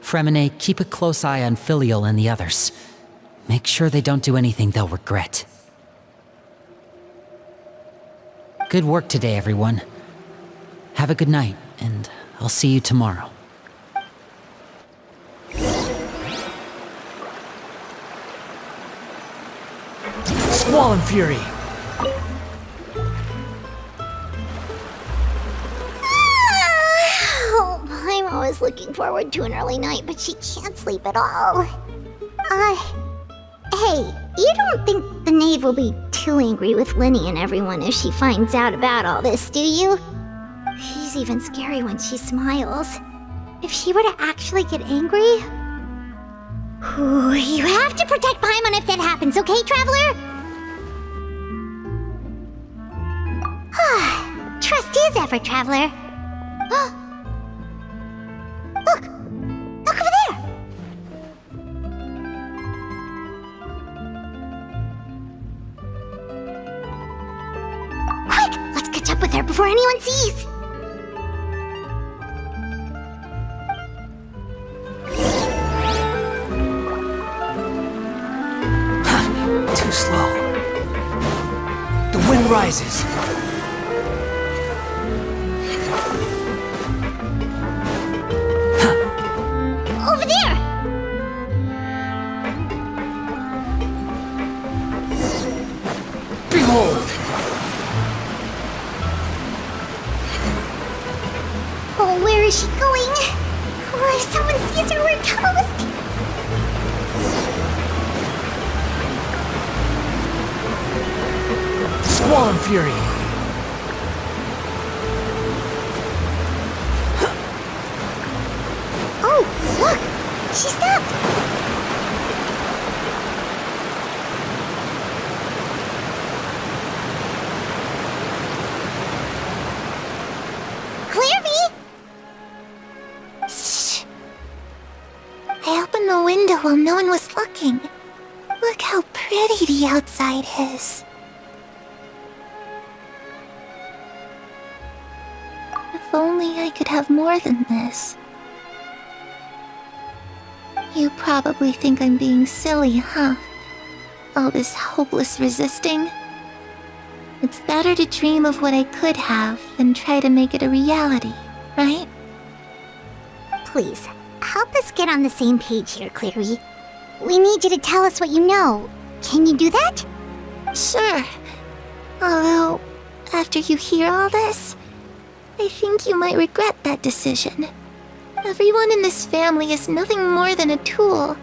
Fremine, keep a close eye on Filiol and the others. Make sure they don't do anything they'll regret. Good work today, everyone. Have a good night, and I'll see you tomorrow. Squall and Fury! Oh, I'm always looking forward to an early night, but she can't sleep at all. Hey, you don't think the knave will be too angry with Linny and everyone if she finds out about all this, do you? She's even scary when she smiles. If she were to actually get angry... Ooh, you have to protect Paimon if that happens, okay, Traveler? Trust is ever, Traveler. Look! Look over there! Quick! Let's catch up with her before anyone sees! Too slow. The wind rises. Over there! Behold! Oh, where is she going? Oh, if someone sees her, we're toast! Squall and Fury! Oh, look! She stopped! Clairvy! Shh. I opened the window while no one was looking. Look how pretty the outside is. If only I could have more than this. You probably think I'm being silly, huh? All this hopeless resisting? It's better to dream of what I could have than try to make it a reality, right? Please, help us get on the same page here, Clary. We need you to tell us what you know. Can you do that? Sure. Although, after you hear all this, I think you might regret that decision. Everyone in this family is nothing more than a tool,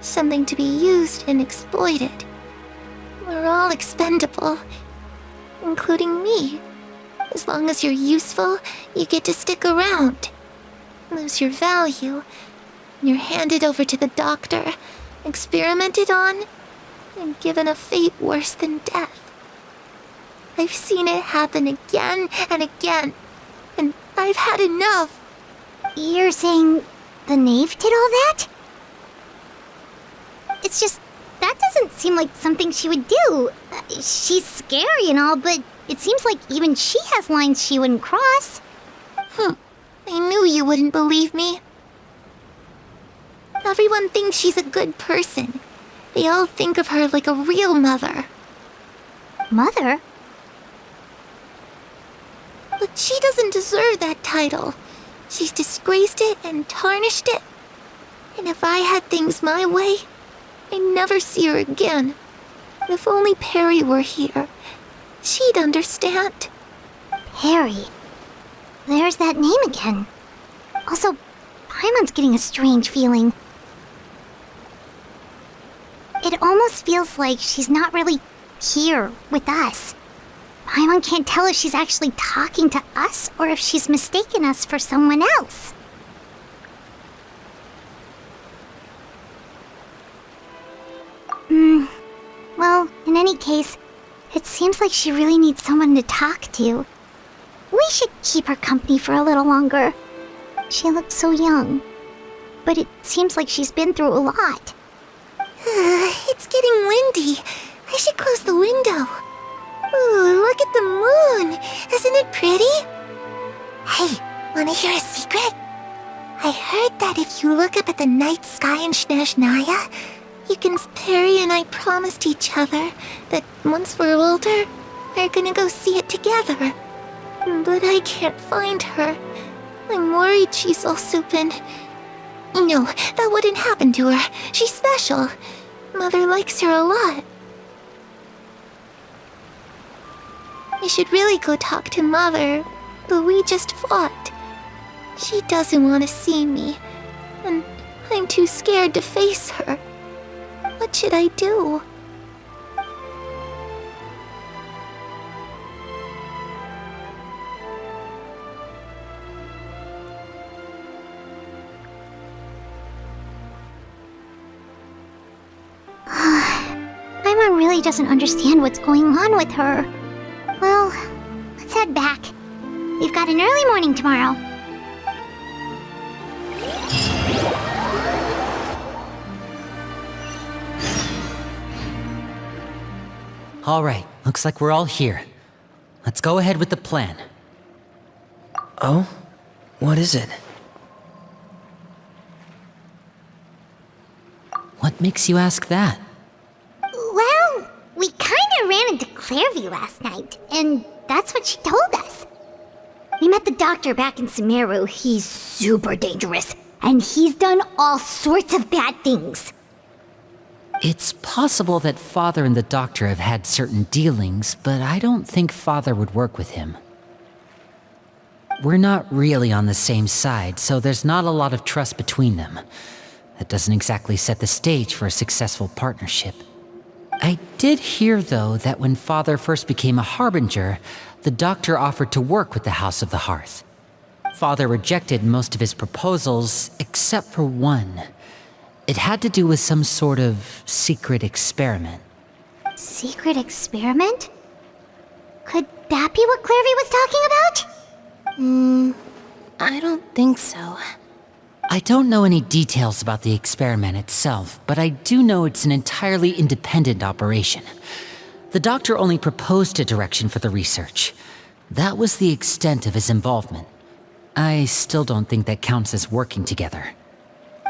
something to be used and exploited. We're all expendable, including me. As long as you're useful, you get to stick around. Lose your value, and you're handed over to the doctor, experimented on, and given a fate worse than death. I've seen it happen again and again, and I've had enough. You're saying the knave did all that? It's just, that doesn't seem like something she would do. She's scary and all, but it seems like even she has lines she wouldn't cross. I knew you wouldn't believe me. Everyone thinks she's a good person. They all think of her like a real mother. Mother? But she doesn't deserve that title. She's disgraced it and tarnished it. And if I had things my way, I'd never see her again. If only Perry were here, she'd understand. Perry. There's that name again. Also, Paimon's getting a strange feeling. almost feels like she's not really here with us. Paimon can't tell if she's actually talking to us or if she's mistaken us for someone else. Well, in any case, it seems like she really needs someone to talk to. We should keep her company for a little longer. She looks so young, but it seems like she's been through a lot. It's getting windy. I should close the window. Ooh, look at the moon. Isn't it pretty? Hey, wanna hear a secret? I heard that if you look up at the night sky in Snezhnaya, you can... Perry and I promised each other that once we're older, we're gonna go see it together. But I can't find her. I'm worried she's also been... No, that wouldn't happen to her. She's special. Mother likes her a lot. I should really go talk to Mother, but we just fought. She doesn't want to see me, and I'm too scared to face her. What should I do? Paimon really doesn't understand what's going on with her. Well, let's head back. We've got an early morning tomorrow. All right, looks like we're all here. Let's go ahead with the plan. Oh? What is it? What makes you ask that? Well, we kinda ran into Clairvy last night, and that's what she told us. We met the doctor back in Sumeru. He's super dangerous, and he's done all sorts of bad things. It's possible that Father and the Doctor have had certain dealings, but I don't think Father would work with him. We're not really on the same side, so there's not a lot of trust between them. That doesn't exactly set the stage for a successful partnership. I did hear, though, that when Father first became a Harbinger, the Doctor offered to work with the House of the Hearth. Father rejected most of his proposals, except for one. It had to do with some sort of secret experiment. Secret experiment? Could that be what Clairvy was talking about? I don't think so. I don't know any details about the experiment itself, but I do know it's an entirely independent operation. The Doctor only proposed a direction for the research. That was the extent of his involvement. I still don't think that counts as working together.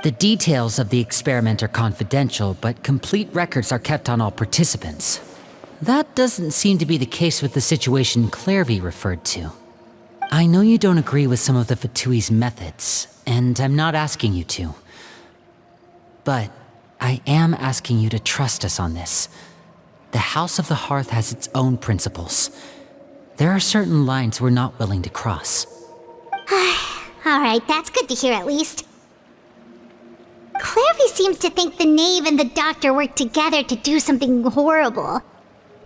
The details of the experiment are confidential, but complete records are kept on all participants. That doesn't seem to be the case with the situation Clairvy referred to. I know you don't agree with some of the Fatui's methods, and I'm not asking you to. But I am asking you to trust us on this. The House of the Hearth has its own principles. There are certain lines we're not willing to cross. Alright, that's good to hear at least. Clairvy seems to think the Knave and the Doctor worked together to do something horrible.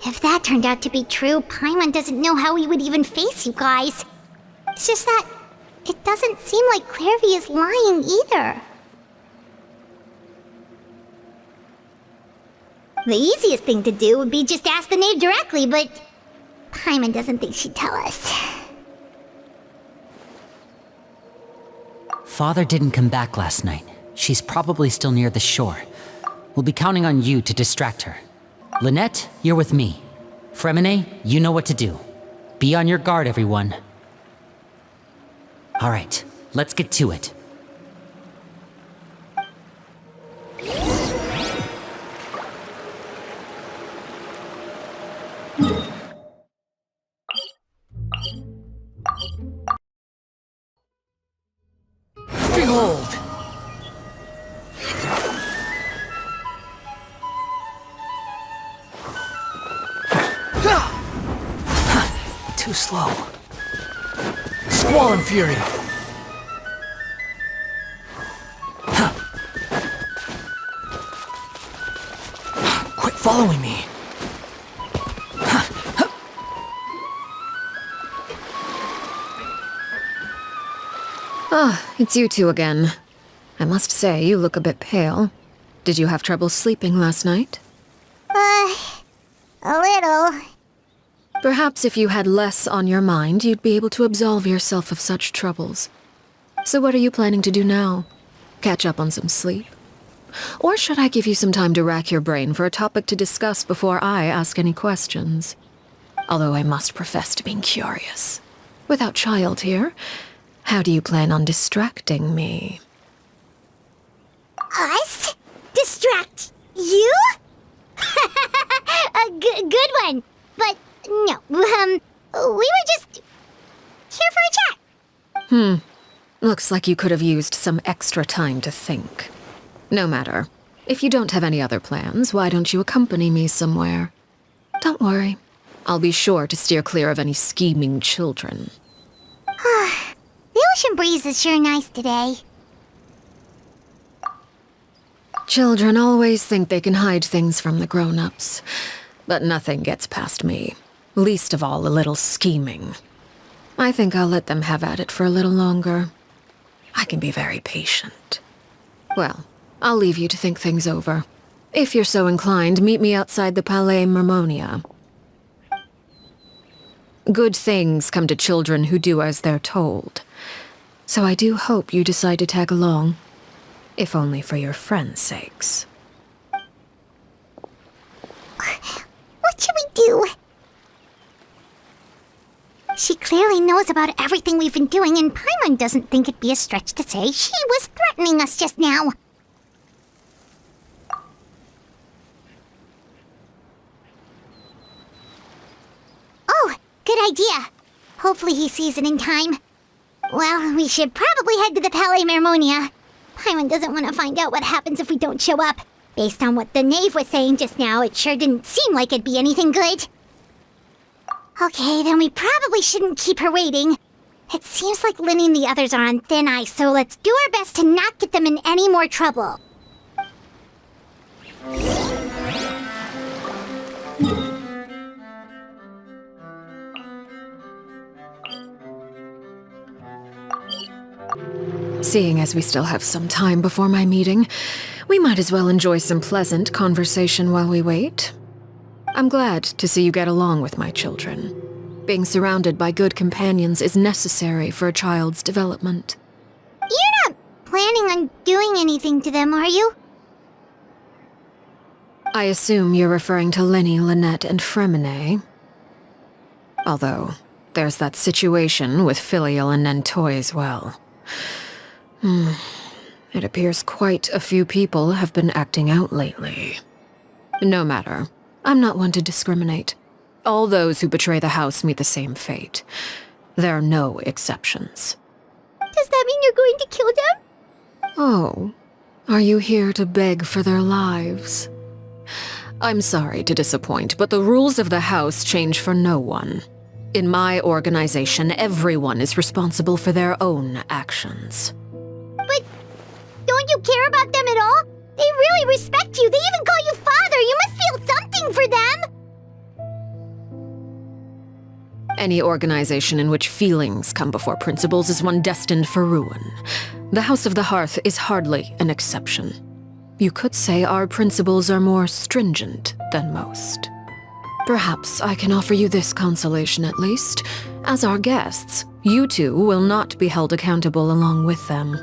If that turned out to be true, Paimon doesn't know how he would even face you guys. It's just that it doesn't seem like Clairvy is lying either. The easiest thing to do would be just ask the Knave directly, but Paimon doesn't think she'd tell us. Father didn't come back last night. She's probably still near the shore. We'll be counting on you to distract her. Lynette, you're with me. Fremine, you know what to do. Be on your guard, everyone. All right, let's get to it. Behold! Too slow. Squall and Fury! following me. Ah, it's you two again. I must say, you look a bit pale. Did you have trouble sleeping last night? A little. Perhaps if you had less on your mind, you'd be able to absolve yourself of such troubles. So what are you planning to do now? Catch up on some sleep? Or should I give you some time to rack your brain for a topic to discuss before I ask any questions? Although I must profess to being curious. Without child here, how do you plan on distracting me? Us? Distract you? A good one. But no, we were just here for a chat. Looks like you could have used some extra time to think. No matter. If you don't have any other plans, why don't you accompany me somewhere? Don't worry. I'll be sure to steer clear of any scheming children. The ocean breeze is sure nice today. Children always think they can hide things from the grown-ups. But nothing gets past me. Least of all a little scheming. I think I'll let them have at it for a little longer. I can be very patient. Well, I'll leave you to think things over. If you're so inclined, meet me outside the Palais Mermonia. Good things come to children who do as they're told. So I do hope you decide to tag along. If only for your friends' sakes. What should we do? She clearly knows about everything we've been doing, and Paimon doesn't think it'd be a stretch to say she was threatening us just now. Oh, good idea. Hopefully he sees it in time. Well, we should probably head to the Palais Mermonia. Paimon doesn't want to find out what happens if we don't show up. Based on what the knave was saying just now, it sure didn't seem like it'd be anything good. Okay, then we probably shouldn't keep her waiting. It seems like Linny and the others are on thin ice, so let's do our best to not get them in any more trouble. Seeing as we still have some time before my meeting, we might as well enjoy some pleasant conversation while we wait. I'm glad to see you get along with my children. Being surrounded by good companions is necessary for a child's development. You're not planning on doing anything to them, are you? I assume you're referring to Linny, Lynette, and Fremine. Although, there's that situation with Filial and Nentoy as well. It appears quite a few people have been acting out lately. No matter. I'm not one to discriminate. All those who betray the house meet the same fate. There are no exceptions. Does that mean you're going to kill them? Oh, are you here to beg for their lives? I'm sorry to disappoint, but the rules of the house change for no one. In my organization, everyone is responsible for their own actions. But don't you care about them at all? They really respect you. They even call you father. You must feel something for them. Any organization in which feelings come before principles is one destined for ruin. The House of the Hearth is hardly an exception. You could say our principles are more stringent than most. Perhaps I can offer you this consolation at least. As our guests, you two will not be held accountable along with them.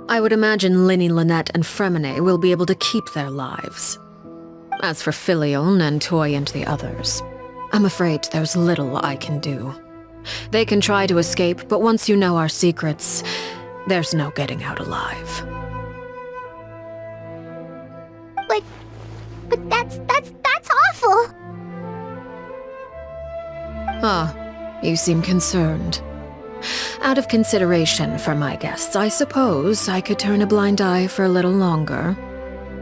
I would imagine Linny, Lynette, and Fremine will be able to keep their lives. As for Filial, Nentoy, and the others, I'm afraid there's little I can do. They can try to escape, but once you know our secrets, there's no getting out alive. But that's awful. Ah, you seem concerned. Out of consideration for my guests, I suppose I could turn a blind eye for a little longer.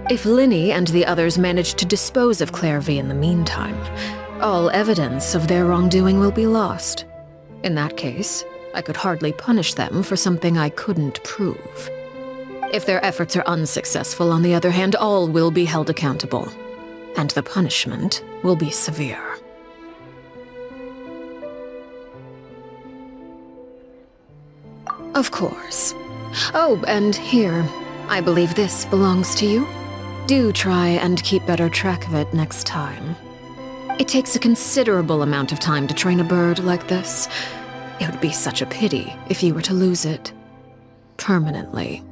If Linny and the others manage to dispose of Clairvy in the meantime, all evidence of their wrongdoing will be lost. In that case, I could hardly punish them for something I couldn't prove. If their efforts are unsuccessful, on the other hand, all will be held accountable. And the punishment will be severe. Of course. Oh, and here. I believe this belongs to you. Do try and keep better track of it next time. It takes a considerable amount of time to train a bird like this. It would be such a pity if you were to lose it. Permanently.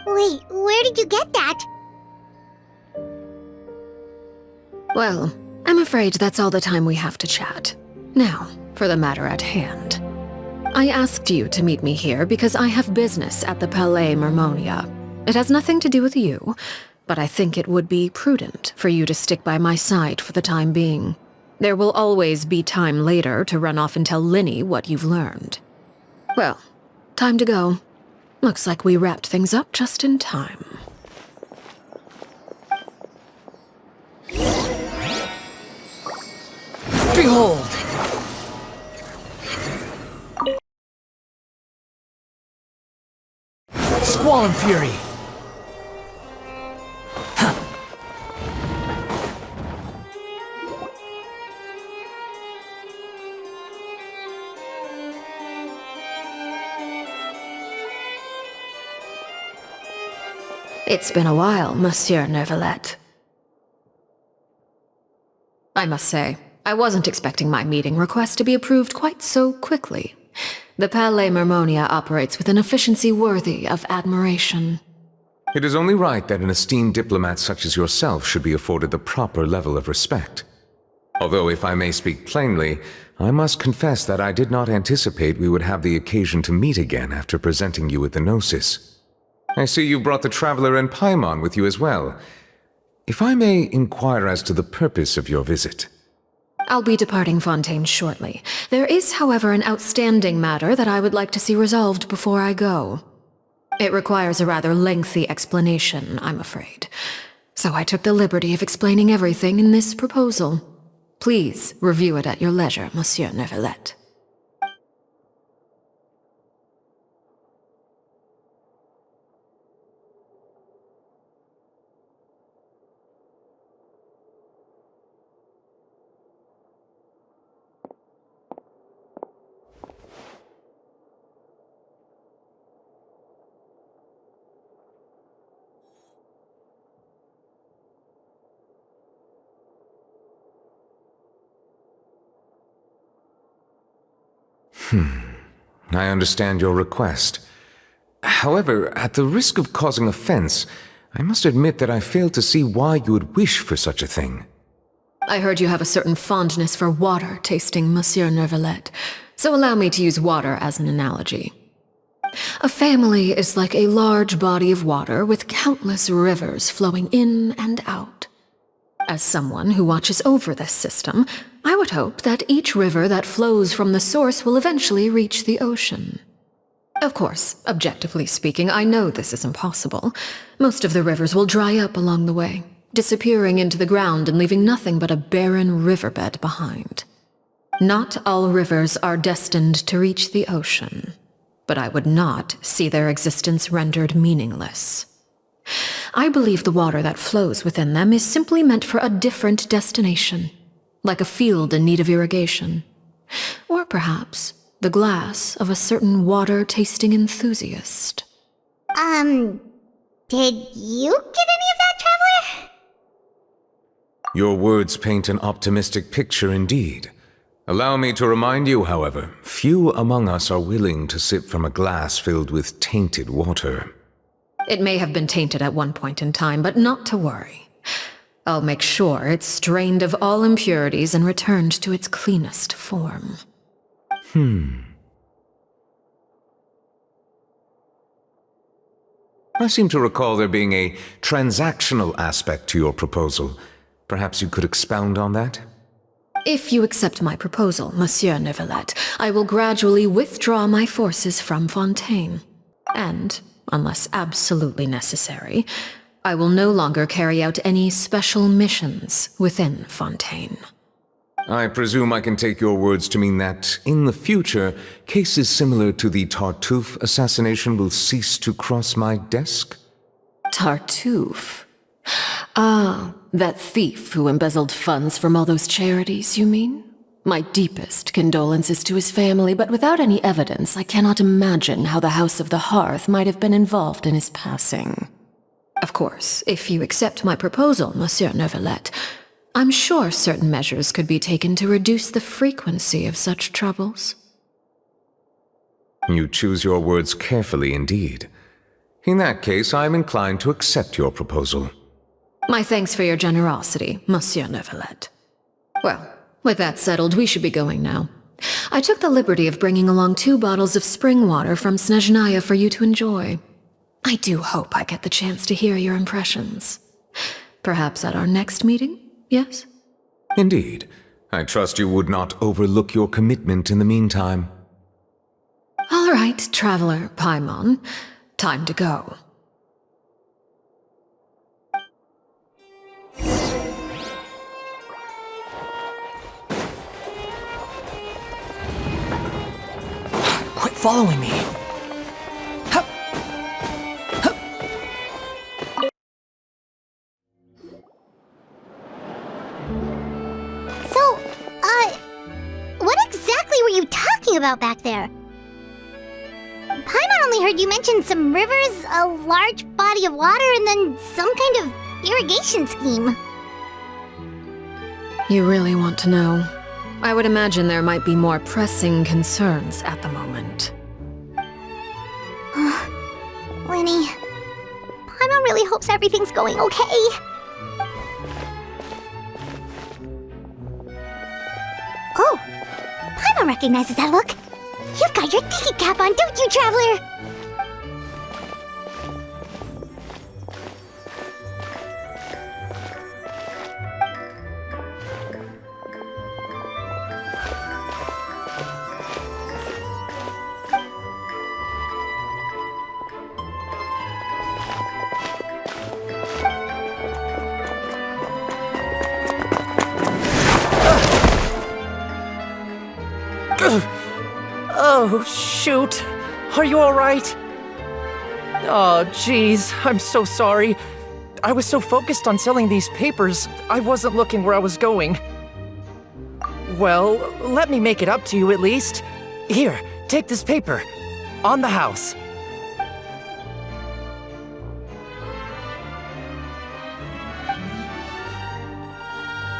Wait, where did you get that? Well, I'm afraid that's all the time we have to chat. Now, for the matter at hand. I asked you to meet me here because I have business at the Palais Mermonia. It has nothing to do with you, but I think it would be prudent for you to stick by my side for the time being. There will always be time later to run off and tell Linny what you've learned. Well, time to go. Looks like we wrapped things up just in time. Behold! Squall and Fury! It's been a while, Monsieur Neuvillette. I must say, I wasn't expecting my meeting request to be approved quite so quickly. The Palais Mermonia operates with an efficiency worthy of admiration. It is only right that an esteemed diplomat such as yourself should be afforded the proper level of respect. Although, if I may speak plainly, I must confess that I did not anticipate we would have the occasion to meet again after presenting you with the Gnosis. I see you brought the Traveler and Paimon with you as well. If I may inquire as to the purpose of your visit. I'll be departing Fontaine shortly. There is, however, an outstanding matter that I would like to see resolved before I go. It requires a rather lengthy explanation, I'm afraid. So I took the liberty of explaining everything in this proposal. Please review it at your leisure, Monsieur Neuvillette. I understand your request. However, at the risk of causing offense, I must admit that I fail to see why you would wish for such a thing. I heard you have a certain fondness for water tasting, Monsieur Neuvillette, so allow me to use water as an analogy. A family is like a large body of water with countless rivers flowing in and out. As someone who watches over this system, I would hope that each river that flows from the source will eventually reach the ocean. Of course, objectively speaking, I know this is impossible. Most of the rivers will dry up along the way, disappearing into the ground and leaving nothing but a barren riverbed behind. Not all rivers are destined to reach the ocean, but I would not see their existence rendered meaningless. I believe the water that flows within them is simply meant for a different destination, like a field in need of irrigation. Or perhaps the glass of a certain water-tasting enthusiast. Did you get any of that, Traveler? Your words paint an optimistic picture indeed. Allow me to remind you, however, few among us are willing to sip from a glass filled with tainted water. It may have been tainted at one point in time, but not to worry. I'll make sure it's strained of all impurities and returned to its cleanest form. I seem to recall there being a transactional aspect to your proposal. Perhaps you could expound on that? If you accept my proposal, Monsieur Neuvillette, I will gradually withdraw my forces from Fontaine. And, unless absolutely necessary, I will no longer carry out any special missions within Fontaine. I presume I can take your words to mean that, in the future, cases similar to the Tartuffe assassination will cease to cross my desk? Tartuffe. Ah, that thief who embezzled funds from all those charities, you mean? My deepest condolences to his family, but without any evidence, I cannot imagine how the House of the Hearth might have been involved in his passing. Of course, if you accept my proposal, Monsieur Neuvillette, I'm sure certain measures could be taken to reduce the frequency of such troubles. You choose your words carefully indeed. In that case, I am inclined to accept your proposal. My thanks for your generosity, Monsieur Neuvillette. Well, with that settled, we should be going now. I took the liberty of bringing along 2 bottles of spring water from Snezhnaya for you to enjoy. I do hope I get the chance to hear your impressions. Perhaps at our next meeting, yes? Indeed. I trust you would not overlook your commitment in the meantime. All right, Traveler Paimon. Time to go. Quit following me. So, what exactly were you talking about back there? Paimon only heard you mention some rivers, a large body of water, and then some kind of irrigation scheme. You really want to know? I would imagine there might be more pressing concerns at the moment. Lenny, Paimon really hopes everything's going okay. Oh, Paimon recognizes that look. You've got your tiki cap on, don't you, Traveler? Oh, shoot. Are you alright? Oh, jeez. I'm so sorry. I was so focused on selling these papers, I wasn't looking where I was going. Well, let me make it up to you at least. Here, take this paper. On the house.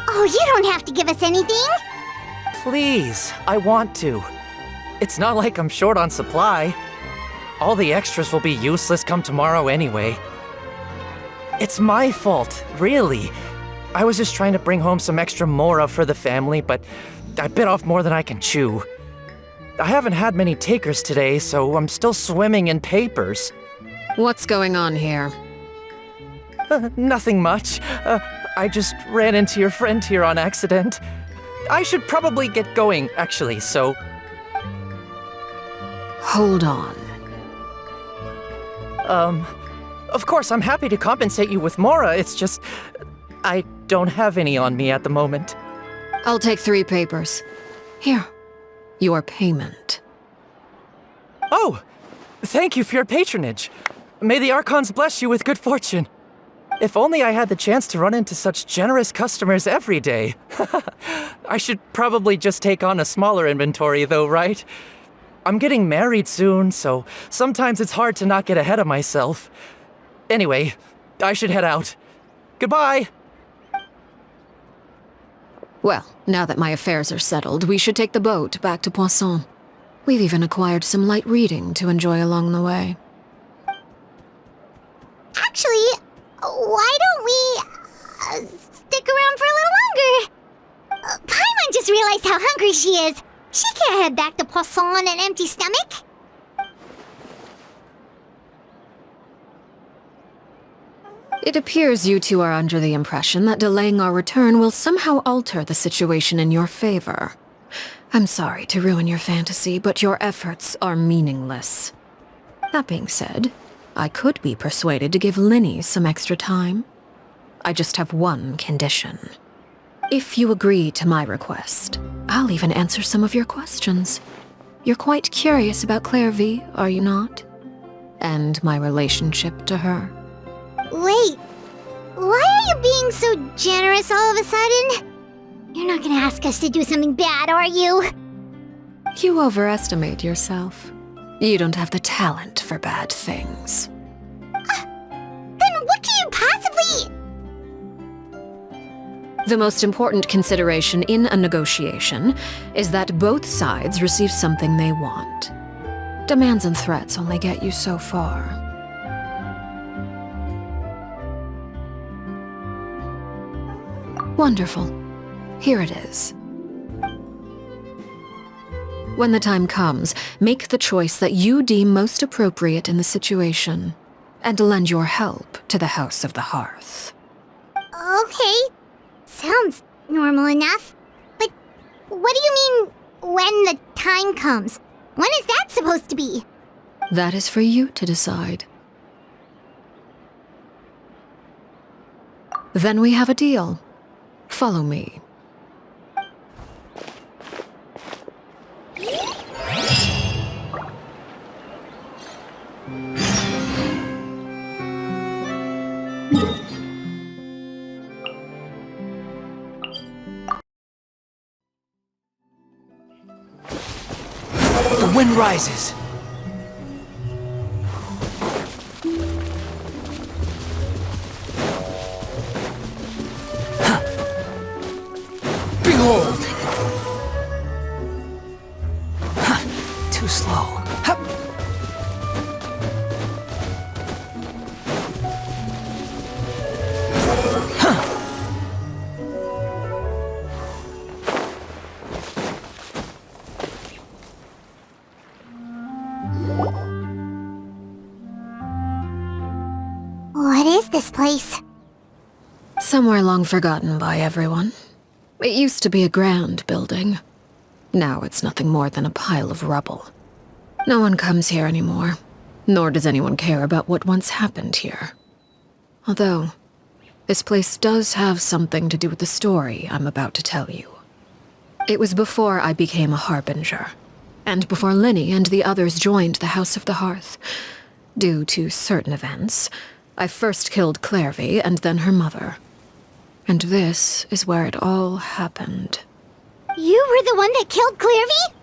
Oh, you don't have to give us anything. Please, I want to. It's not like I'm short on supply. All the extras will be useless come tomorrow anyway. It's my fault, really. I was just trying to bring home some extra mora for the family, but I bit off more than I can chew. I haven't had many takers today, so I'm still swimming in papers. What's going on here? Nothing much. I just ran into your friend here on accident. I should probably get going, actually, so... Hold on. Of course, I'm happy to compensate you with mora, it's just... I don't have any on me at the moment. I'll take 3 papers. Here. Your payment. Oh! Thank you for your patronage. May the Archons bless you with good fortune. If only I had the chance to run into such generous customers every day. I should probably just take on a smaller inventory though, right? I'm getting married soon, so sometimes it's hard to not get ahead of myself. Anyway, I should head out. Goodbye! Well, now that my affairs are settled, we should take the boat back to Poisson. We've even acquired some light reading to enjoy along the way. Actually, why don't we stick around for a little longer? Paimon just realized how hungry she is. She can't head back to Poisson on an empty stomach. It appears you two are under the impression that delaying our return will somehow alter the situation in your favor. I'm sorry to ruin your fantasy, but your efforts are meaningless. That being said, I could be persuaded to give Linny some extra time. I just have one condition. If you agree to my request, I'll even answer some of your questions. You're quite curious about Claire V, are you not? And my relationship to her. Wait, why are you being so generous all of a sudden? You're not gonna ask us to do something bad, are you? You overestimate yourself. You don't have the talent for bad things. Then what can you possibly... The most important consideration in a negotiation is that both sides receive something they want. Demands and threats only get you so far. Wonderful. Here it is. When the time comes, make the choice that you deem most appropriate in the situation, and lend your help to the House of the Hearth. Okay, sounds normal enough. But what do you mean, when the time comes? When is that supposed to be? That is for you to decide. Then we have a deal. Follow me. The wind rises. Behold! Too slow. What is this place? Somewhere long forgotten by everyone. It used to be a grand building. Now it's nothing more than a pile of rubble. No one comes here anymore, nor does anyone care about what once happened here. Although, this place does have something to do with the story I'm about to tell you. It was before I became a Harbinger, and before Linny and the others joined the House of the Hearth. Due to certain events, I first killed Clairvy and then her mother. And this is where it all happened. You were the one that killed Clairvy?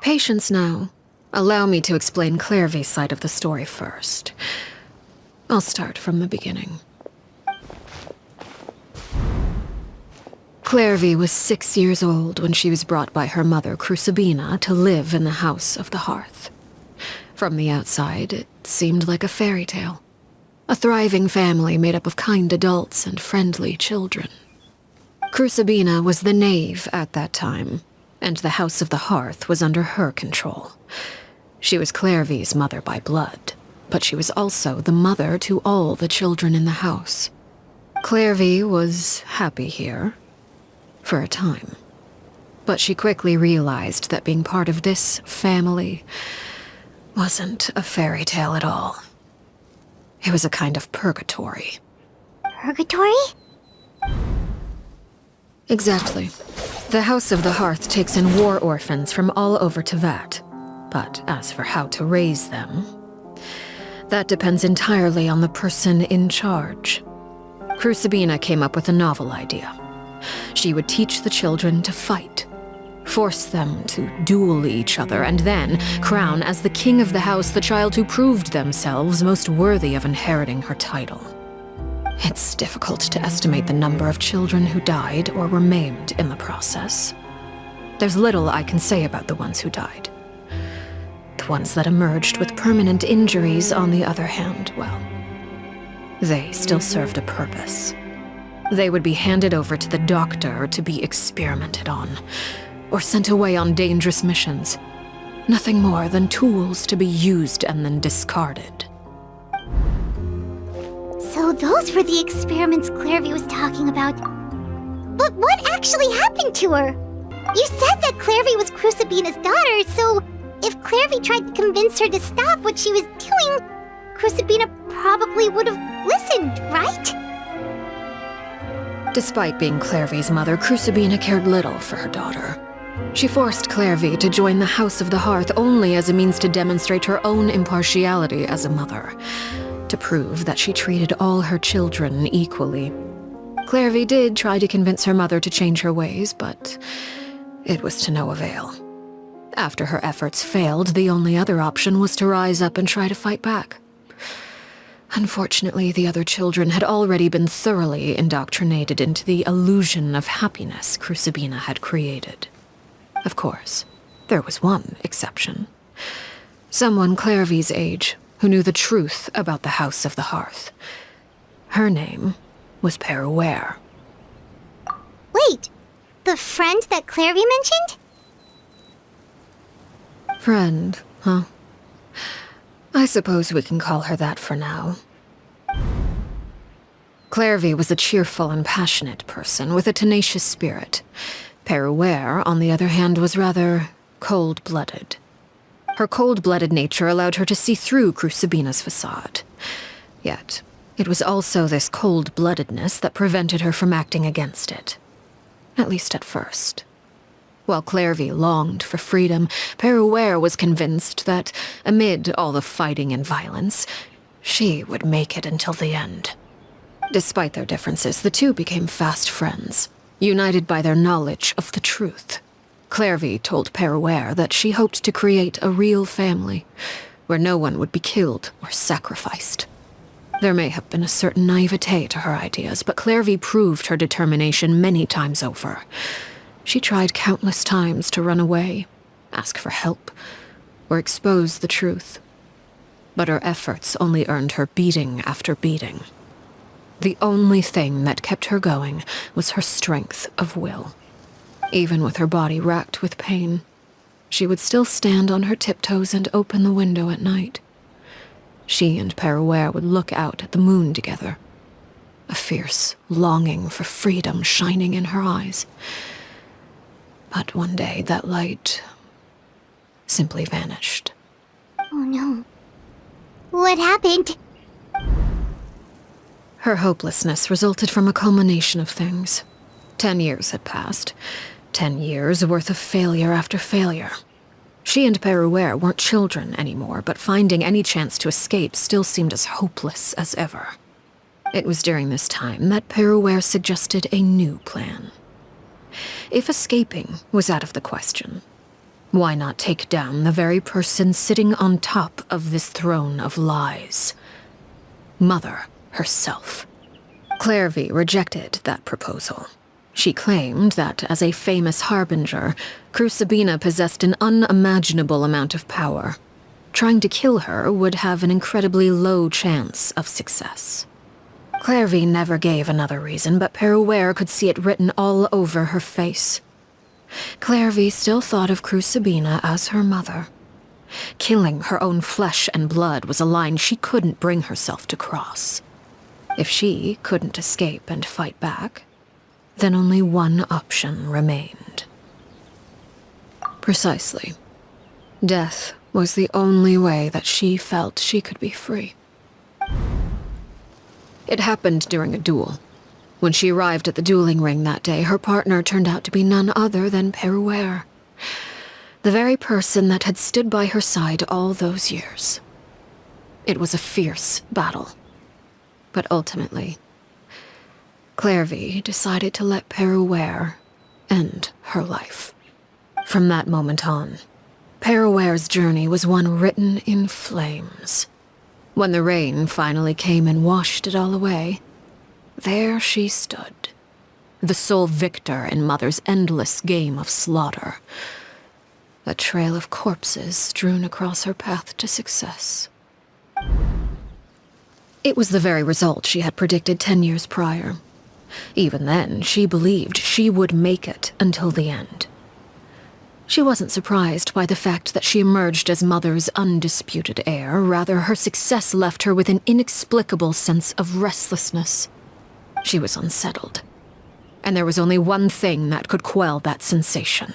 Patience now. Allow me to explain Clairvy's side of the story first. I'll start from the beginning. Clairvy was 6 years old when she was brought by her mother, Crucibina, to live in the House of the Hearth. From the outside, it seemed like a fairy tale. A thriving family made up of kind adults and friendly children. Crucibina was the knave at that time, and the House of the Hearth was under her control. She was Clairvy's mother by blood, but she was also the mother to all the children in the house. Clairvy was happy here, for a time. But she quickly realized that being part of this family wasn't a fairy tale at all. It was a kind of purgatory. Purgatory? Exactly. The House of the Hearth takes in war orphans from all over Tevat. But as for how to raise them, that depends entirely on the person in charge. Crucibina came up with a novel idea. She would teach the children to fight, force them to duel each other, and then crown as the king of the house the child who proved themselves most worthy of inheriting her title. It's difficult to estimate the number of children who died or were maimed in the process. There's little I can say about the ones who died. The ones that emerged with permanent injuries, on the other hand, well, they still served a purpose. They would be handed over to the doctor to be experimented on, or sent away on dangerous missions. Nothing more than tools to be used and then discarded. So those were the experiments Clairvy was talking about. But what actually happened to her? You said that Clairvy was Crucibina's daughter, so if Clairvy tried to convince her to stop what she was doing, Crucibina probably would have listened, right? Despite being Clairvy's mother, Crucibina cared little for her daughter. She forced Clairvy to join the House of the Hearth only as a means to demonstrate her own impartiality as a mother, to prove that she treated all her children equally. Clairvy did try to convince her mother to change her ways, but it was to no avail. After her efforts failed, the only other option was to rise up and try to fight back. Unfortunately, the other children had already been thoroughly indoctrinated into the illusion of happiness Crucibina had created. Of course, there was one exception. Someone Clairvy's age who knew the truth about the House of the Hearth. Her name was Peruere. Wait, the friend that Clairvy mentioned? Friend, huh? I suppose we can call her that for now. Clairvy was a cheerful and passionate person with a tenacious spirit. Peruere, on the other hand, was rather cold-blooded. Her cold-blooded nature allowed her to see through Crucibina's facade. Yet, it was also this cold-bloodedness that prevented her from acting against it. At least at first. While Clairvy longed for freedom, Peruere was convinced that, amid all the fighting and violence, she would make it until the end. Despite their differences, the two became fast friends, united by their knowledge of the truth. Clairvy told Peruere that she hoped to create a real family, where no one would be killed or sacrificed. There may have been a certain naivete to her ideas, but Clairvy proved her determination many times over. She tried countless times to run away, ask for help, or expose the truth. But her efforts only earned her beating after beating. The only thing that kept her going was her strength of will. Even with her body racked with pain, she would still stand on her tiptoes and open the window at night. She and Peruere would look out at the moon together, a fierce longing for freedom shining in her eyes. But one day that light simply vanished. Oh no. What happened? Her hopelessness resulted from a culmination of things. 10 years had passed. 10 years worth of failure after failure. She and Peruere weren't children anymore, but finding any chance to escape still seemed as hopeless as ever. It was during this time that Peruere suggested a new plan. If escaping was out of the question, why not take down the very person sitting on top of this throne of lies? Mother herself. Clairvy rejected that proposal. She claimed that, as a famous harbinger, Crucibina possessed an unimaginable amount of power. Trying to kill her would have an incredibly low chance of success. Clairvy never gave another reason, but Peruere could see it written all over her face. Clairvy still thought of Crucibina as her mother. Killing her own flesh and blood was a line she couldn't bring herself to cross. If she couldn't escape and fight back, then only one option remained. Precisely. Death was the only way that she felt she could be free. It happened during a duel. When she arrived at the dueling ring that day, her partner turned out to be none other than Peruere, the very person that had stood by her side all those years. It was a fierce battle. But ultimately, Clairvy decided to let Peruere end her life. From that moment on, Peruere's journey was one written in flames. When the rain finally came and washed it all away, there she stood, the sole victor in Mother's endless game of slaughter. A trail of corpses strewn across her path to success. It was the very result she had predicted 10 years prior. Even then, she believed she would make it until the end. She wasn't surprised by the fact that she emerged as Mother's undisputed heir. Rather, her success left her with an inexplicable sense of restlessness. She was unsettled, and there was only one thing that could quell that sensation.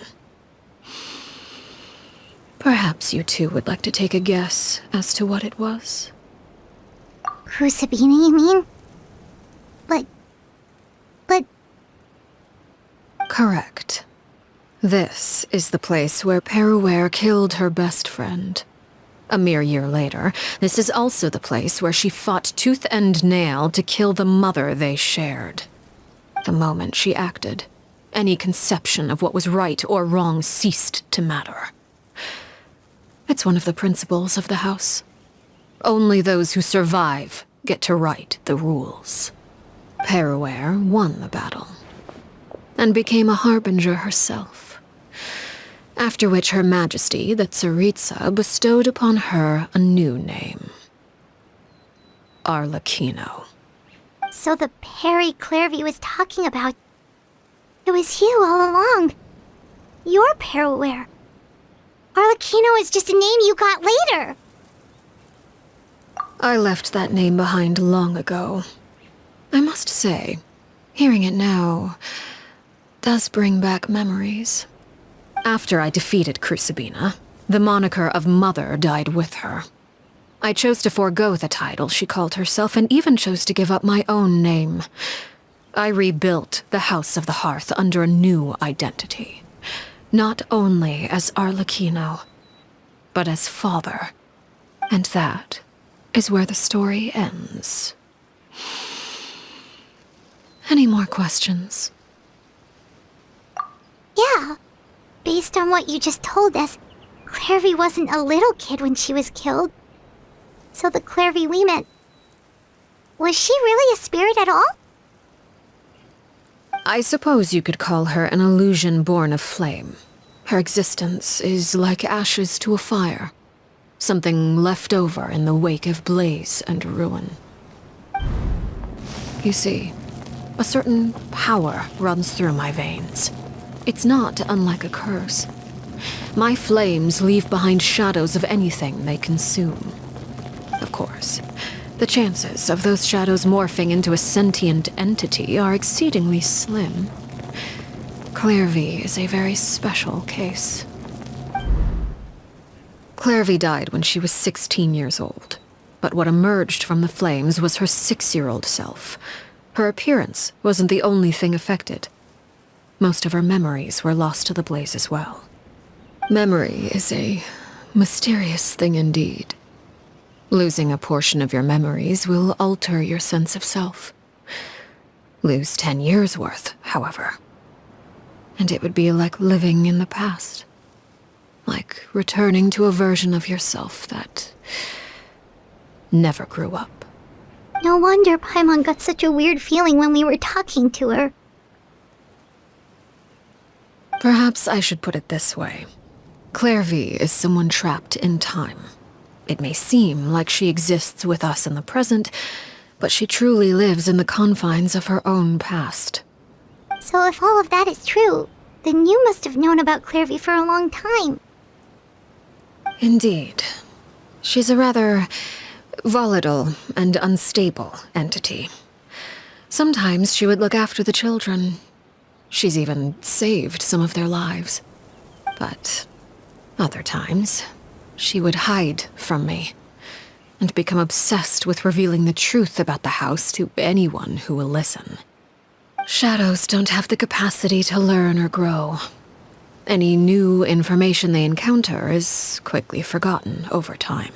Perhaps you two would like to take a guess as to what it was? Crucibina, you mean? But... Correct. This is the place where Peruware killed her best friend. A mere year later, this is also the place where she fought tooth and nail to kill the mother they shared. The moment she acted, any conception of what was right or wrong ceased to matter. It's one of the principles of the house. Only those who survive get to write the rules. Peruware won the battle, and became a harbinger herself. After which Her Majesty, the Tsaritsa, bestowed upon her a new name. Arlecchino. So the Perry Clairvy was talking about... It was you all along. You're Peruware. Arlecchino is just a name you got later. I left that name behind long ago. I must say, hearing it now does bring back memories. After I defeated Crucibina, the moniker of Mother died with her. I chose to forego the title she called herself and even chose to give up my own name. I rebuilt the House of the Hearth under a new identity. Not only as Arlecchino, but as father. And that is where the story ends. Any more questions? Yeah. Based on what you just told us, Clairvy wasn't a little kid when she was killed. So the Clairvy we met... Was she really a spirit at all? I suppose you could call her an illusion born of flame. Her existence is like ashes to a fire. Something left over in the wake of blaze and ruin. You see, a certain power runs through my veins. It's not unlike a curse. My flames leave behind shadows of anything they consume. Of course, the chances of those shadows morphing into a sentient entity are exceedingly slim. Clairvy is a very special case. Clairvy died when she was 16 years old, but what emerged from the flames was her 6-year-old self. Her appearance wasn't the only thing affected. Most of her memories were lost to the blaze as well. Memory is a mysterious thing indeed. Losing a portion of your memories will alter your sense of self. Lose 10 years' worth, however, and it would be like living in the past. Like returning to a version of yourself that never grew up. No wonder Paimon got such a weird feeling when we were talking to her. Perhaps I should put it this way. Clairvy is someone trapped in time. It may seem like she exists with us in the present, but she truly lives in the confines of her own past. So if all of that is true, then you must have known about Clairvy for a long time. Indeed. She's a rather volatile and unstable entity. Sometimes she would look after the children. She's even saved some of their lives. But other times, she would hide from me and become obsessed with revealing the truth about the house to anyone who will listen. Shadows don't have the capacity to learn or grow. Any new information they encounter is quickly forgotten over time.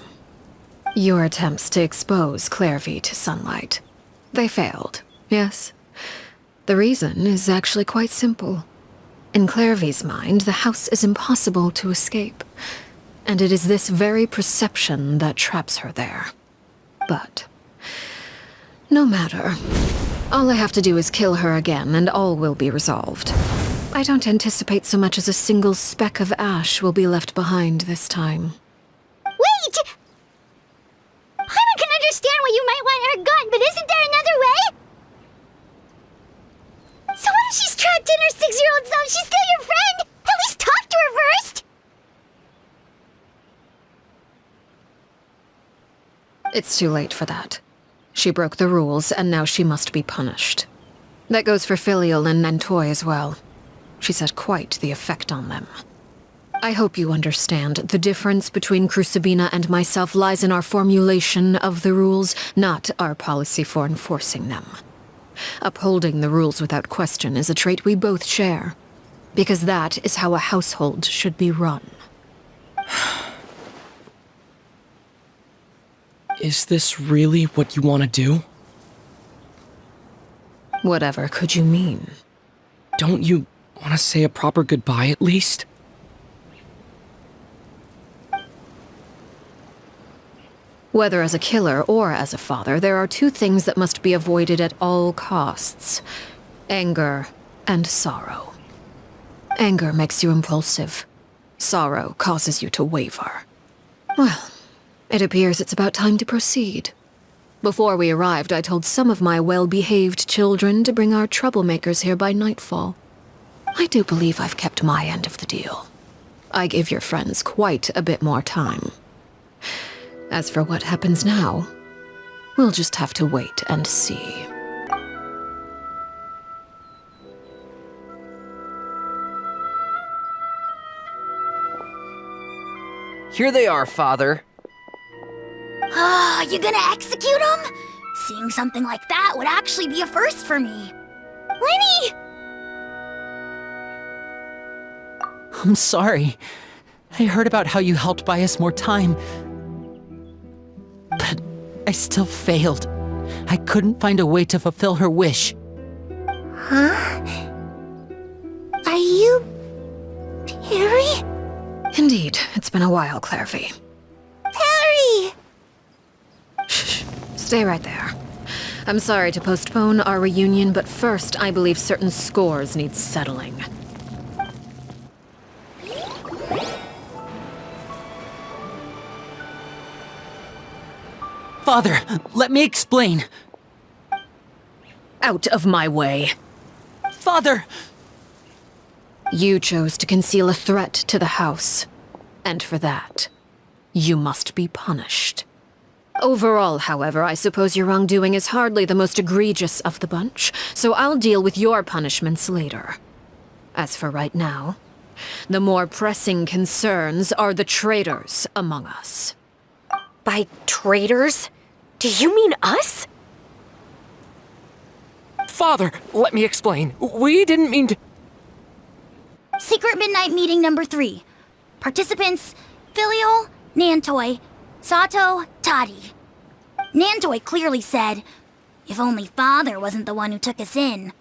Your attempts to expose Clairvy to sunlight. They failed, yes? The reason is actually quite simple. In Clairvy's mind, the house is impossible to escape, and it is this very perception that traps her there. But no matter. All I have to do is kill her again, and all will be resolved. I don't anticipate so much as a single speck of ash will be left behind this time. Wait! Paimon can understand why you might want her gone, but isn't there another way? So what if she's trapped in her 6-year-old self? She's still your friend! At least talk to her first! It's too late for that. She broke the rules, and now she must be punished. That goes for Filial and Nantoy as well. She's had quite the effect on them. I hope you understand the difference between Crucibina and myself lies in our formulation of the rules, not our policy for enforcing them. Upholding the rules without question is a trait we both share. Because that is how a household should be run. Is this really what you want to do? Whatever could you mean? Don't you want to say a proper goodbye at least? Whether as a killer or as a father, there are two things that must be avoided at all costs: anger and sorrow. Anger makes you impulsive. Sorrow causes you to waver. Well, it appears it's about time to proceed. Before we arrived, I told some of my well-behaved children to bring our troublemakers here by nightfall. I do believe I've kept my end of the deal. I gave your friends quite a bit more time. As for what happens now, we'll just have to wait and see. Here they are, Father. Ah, you gonna execute him? Seeing something like that would actually be a first for me. Lenny! I'm sorry. I heard about how you helped buy us more time. But I still failed. I couldn't find a way to fulfill her wish. Huh? Are you... Perry? Indeed, it's been a while, Clairvy. Perry! Shh, stay right there. I'm sorry to postpone our reunion, but first I believe certain scores need settling. Father, let me explain. Out of my way. Father! You chose to conceal a threat to the house, and for that, you must be punished. Overall, however, I suppose your wrongdoing is hardly the most egregious of the bunch, so I'll deal with your punishments later. As for right now, the more pressing concerns are the traitors among us. By traitors? Do you mean us? Father, let me explain. We didn't mean to... Secret Midnight Meeting number 3. Participants: Filial, Nantoi, Sato, Toddy. Nantoi clearly said, "If only Father wasn't the one who took us in."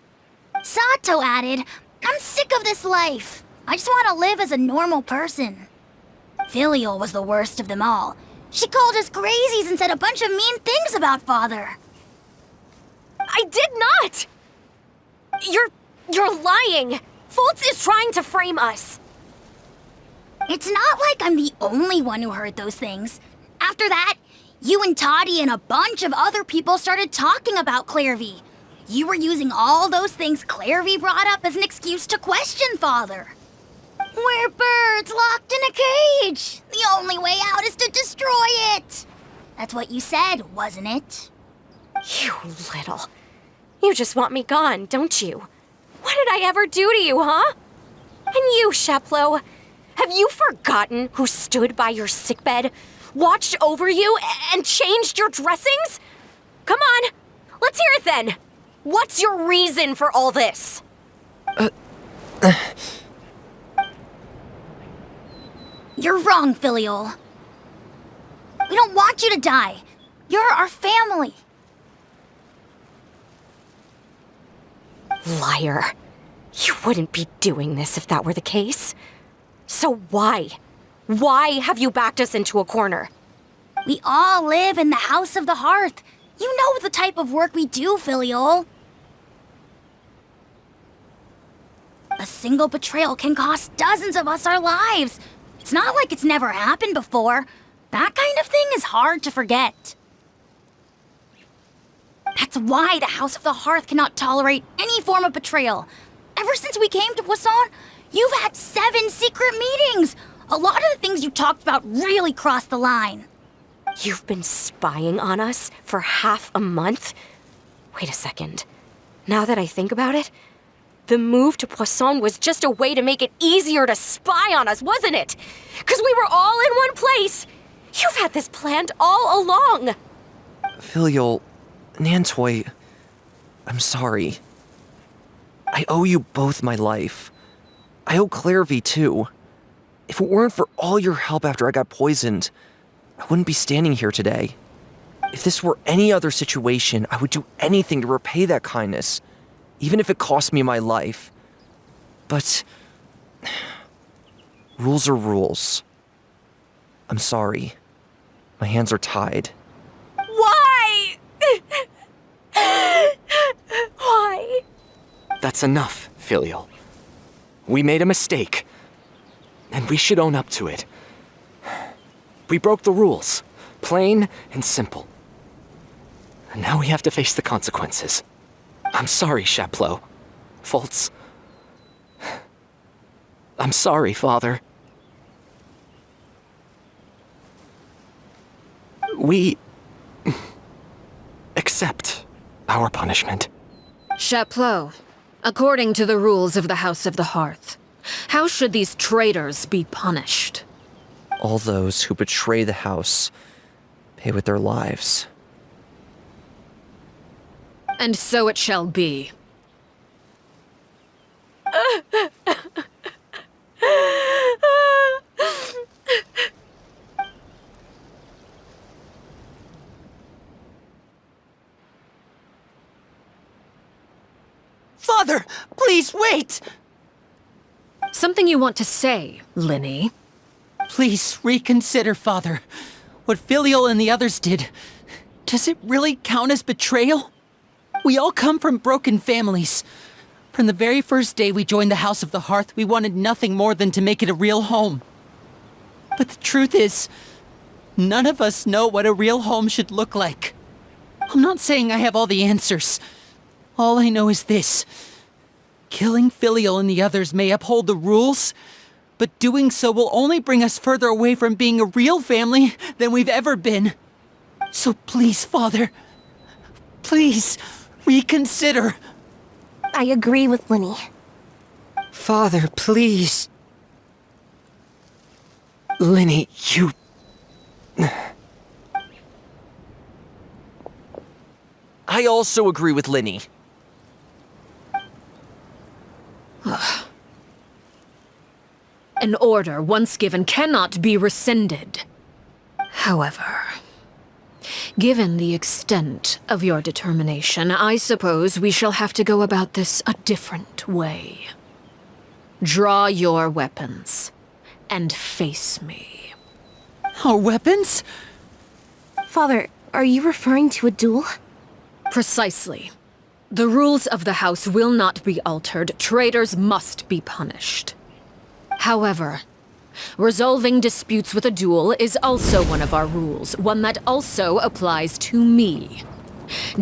Sato added, "I'm sick of this life. I just want to live as a normal person." Filial was the worst of them all. She called us crazies and said a bunch of mean things about Father. I did not! You're lying! Fultz is trying to frame us. It's not like I'm the only one who heard those things. After that, you and Toddy and a bunch of other people started talking about Clairvy. You were using all those things Clairvy brought up as an excuse to question Father. We're birds locked in a cage. The only way out is to destroy it. That's what you said, wasn't it? You little... You just want me gone, don't you? What did I ever do to you, huh? And you, Sheplo, have you forgotten who stood by your sickbed, watched over you, and changed your dressings? Come on, let's hear it then. What's your reason for all this? You're wrong, Filial. We don't want you to die. You're our family. Liar. You wouldn't be doing this if that were the case. So why? Why have you backed us into a corner? We all live in the House of the Hearth. You know the type of work we do, Filial. A single betrayal can cost dozens of us our lives. It's not like it's never happened before. That kind of thing is hard to forget. That's why the House of the Hearth cannot tolerate any form of betrayal. Ever since we came to Poisson, you've had 7 secret meetings. A lot of the things you talked about really crossed the line. You've been spying on us for half a month? Wait a second. Now that I think about it, the move to Poisson was just a way to make it easier to spy on us, wasn't it? Because we were all in one place. You've had this planned all along. Filial, Nantoi, I'm sorry. I owe you both my life. I owe Claire V too. If it weren't for all your help after I got poisoned, I wouldn't be standing here today. If this were any other situation, I would do anything to repay that kindness, even if it cost me my life. But rules are rules. I'm sorry. My hands are tied. Why? Why? That's enough, Filial. We made a mistake, and we should own up to it. We broke the rules, plain and simple. And now we have to face the consequences. I'm sorry, Chaplot. Faults. I'm sorry, Father. We accept our punishment. Chaplot, according to the rules of the House of the Hearth, how should these traitors be punished? All those who betray the house pay with their lives. And so it shall be. Father, please wait! Something you want to say, Linny? Please reconsider, Father. What Filial and the others did, does it really count as betrayal? We all come from broken families. From the very first day we joined the House of the Hearth, we wanted nothing more than to make it a real home. But the truth is, none of us know what a real home should look like. I'm not saying I have all the answers. All I know is this. Killing Filial and the others may uphold the rules, but doing so will only bring us further away from being a real family than we've ever been. So please, Father, please reconsider. I agree with Linny. Father, please. Linny, you... I also agree with Linny. An order once given cannot be rescinded. However, given the extent of your determination, I suppose we shall have to go about this a different way. Draw your weapons and face me. Our weapons? Father, are you referring to a duel? Precisely. The rules of the house will not be altered. Traitors must be punished. However, resolving disputes with a duel is also one of our rules, one that also applies to me.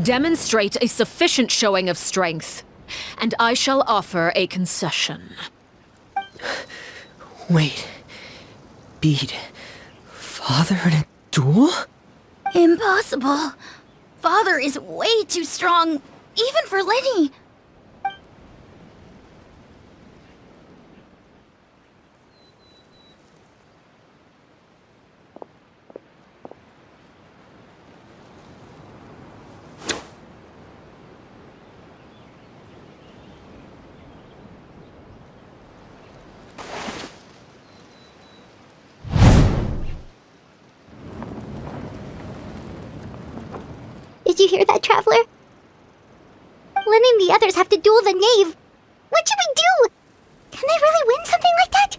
Demonstrate a sufficient showing of strength, and I shall offer a concession. Wait. Beat Father in a duel? Impossible. Father is way too strong, even for Linny. Did you hear that, Traveler? Lenny and the others have to duel the knave. What should we do? Can they really win something like that?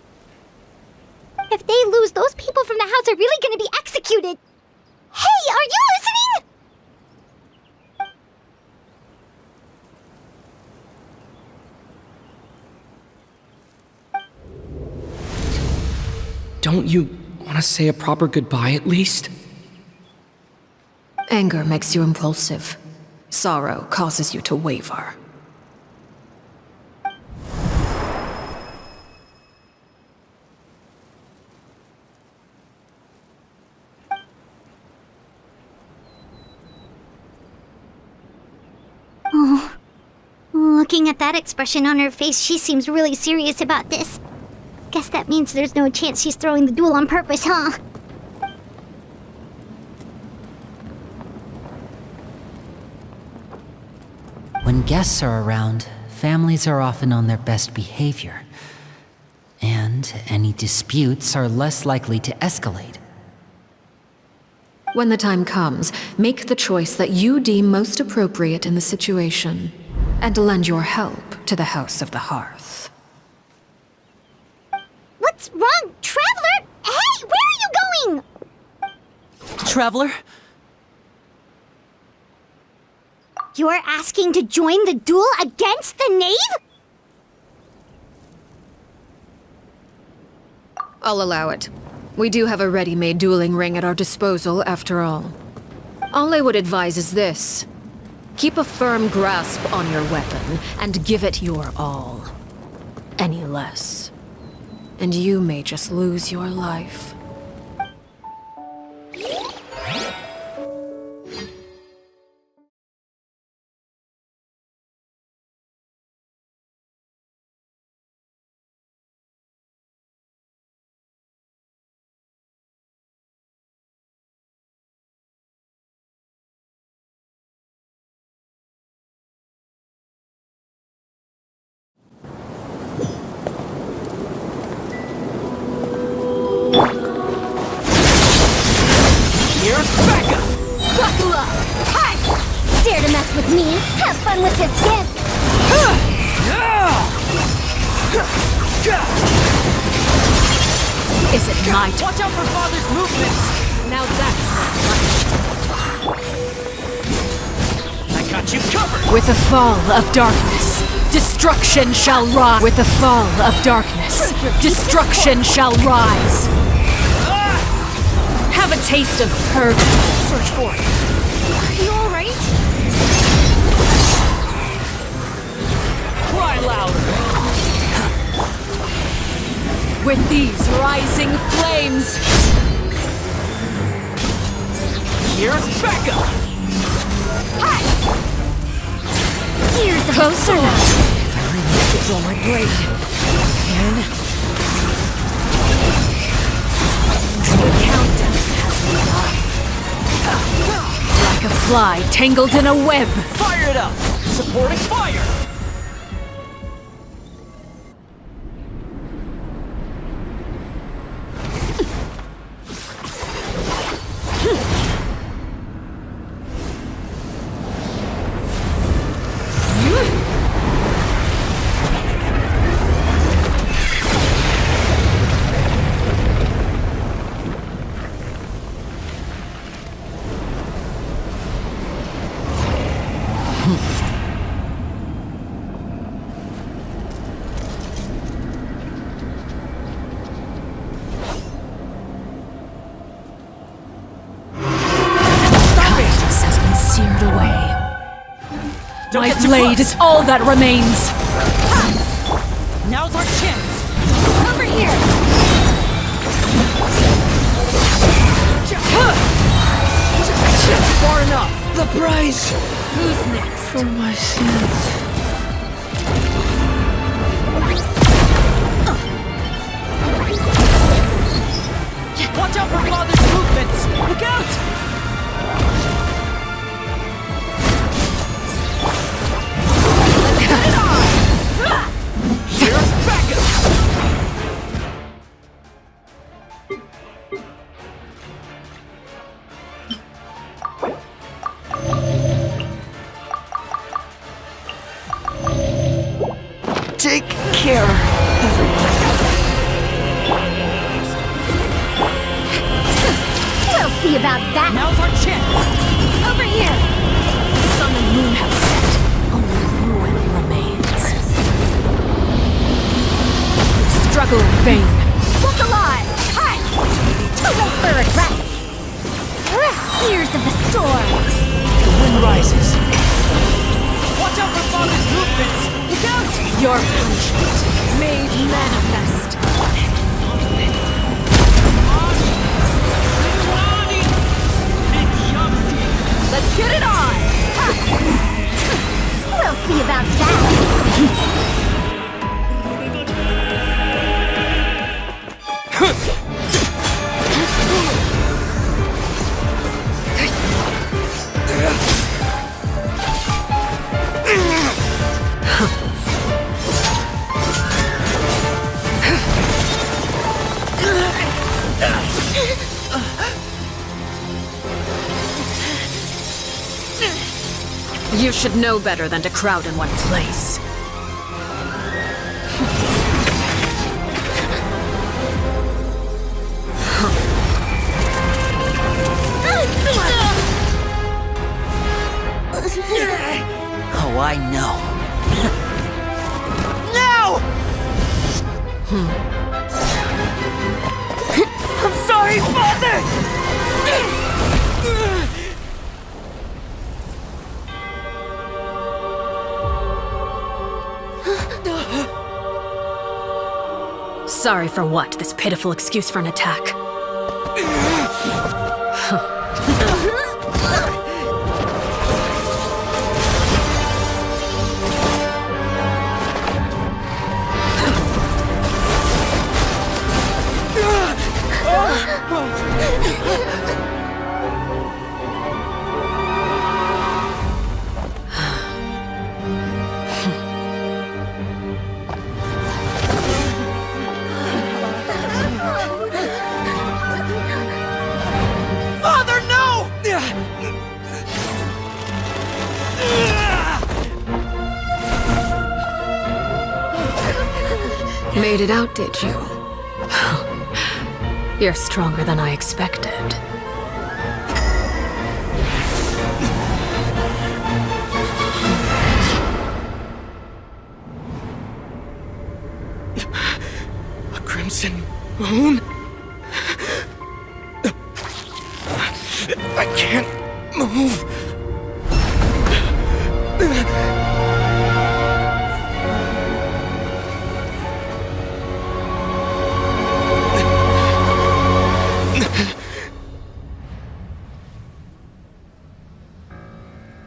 If they lose, those people from the house are really gonna be executed. Hey, are you listening? Don't you want to say a proper goodbye at least? Anger makes you impulsive. Sorrow causes you to waver. Oh, looking at that expression on her face, she seems really serious about this. Guess that means there's no chance she's throwing the duel on purpose, huh? When guests are around, families are often on their best behavior. and any disputes are less likely to escalate. When the time comes, make the choice that you deem most appropriate in the situation, and lend your help to the House of the Hearth. What's wrong, Traveler? Hey, where are you going? Traveler? You're asking to join the duel against the knave? I'll allow it. We do have a ready-made dueling ring at our disposal, after all. All I would advise is this. Keep a firm grasp on your weapon, and give it your all. Any less, and you may just lose your life. Buckle up! Hi! Dare to mess with me? Have fun with this gift! Is it my turn? Watch out for Father's movements! Now that's not I got you covered! With the fall of darkness, destruction shall rise. With the fall of darkness, destruction shall rise. Have a taste of purgatory. Search for it. Are you alright? Cry louder! With these rising flames, Here's Becca! Hi! Here's the closer sword. now. If I really control my blade, then the countdown has begun. Like a fly tangled in a web. Fire it up! Supporting fire! My blade is all that remains. Now's our chance! Over here! Far enough! The price Who's next? for my sins. Watch out for Father's movements! Look out! Here's Becca! Take care. We'll see about that! Now's our chance! Over here! The sun and moon have set. Only ruin remains. Struggle in vain. Look alive! Hi! Too late for regrets! Ears of the storm! The wind rises. Watch out for Father's movements! Look out! Your punishment made manifest. Let's get it on! We'll see about that! You should know better than to crowd in one place. Oh, I know. No! I'm sorry, Father! Sorry for what? This pitiful excuse for an attack. Father, no! Made it out, did you? You're stronger than I expected. A crimson moon? I can't move.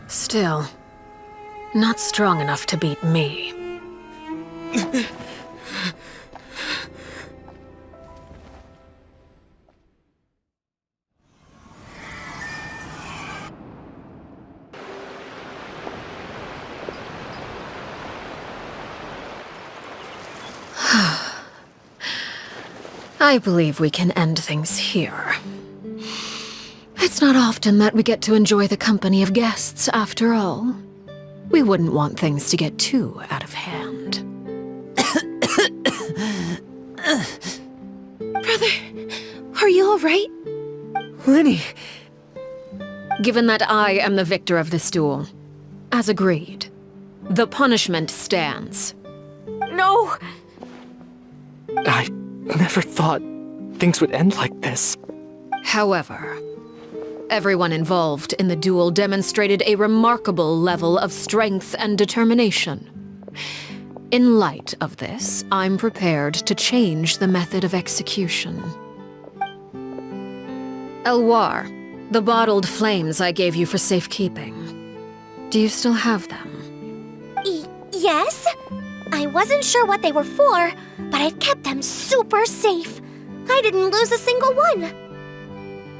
Still, not strong enough to beat me. I believe we can end things here. It's not often that we get to enjoy the company of guests, after all. We wouldn't want things to get too out of hand. Brother, are you alright? Lenny! Given that I am the victor of this duel, as agreed, the punishment stands. No! I never thought things would end like this. However, everyone involved in the duel demonstrated a remarkable level of strength and determination. In light of this, I'm prepared to change the method of execution. Elwar, the bottled flames I gave you for safekeeping. Do you still have them? Yes? I wasn't sure what they were for, but I've kept them super safe. I didn't lose a single one.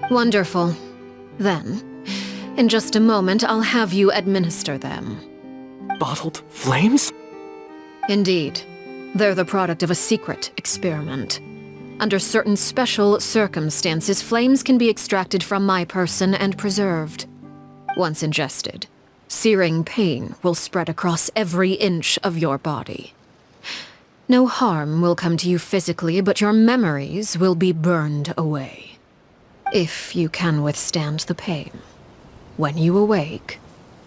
Wonderful. Then, in just a moment, I'll have you administer them. Bottled flames? Indeed. They're the product of a secret experiment. Under certain special circumstances, flames can be extracted from my person and preserved. Once ingested, searing pain will spread across every inch of your body. No harm will come to you physically, but your memories will be burned away. If you can withstand the pain. When you awake,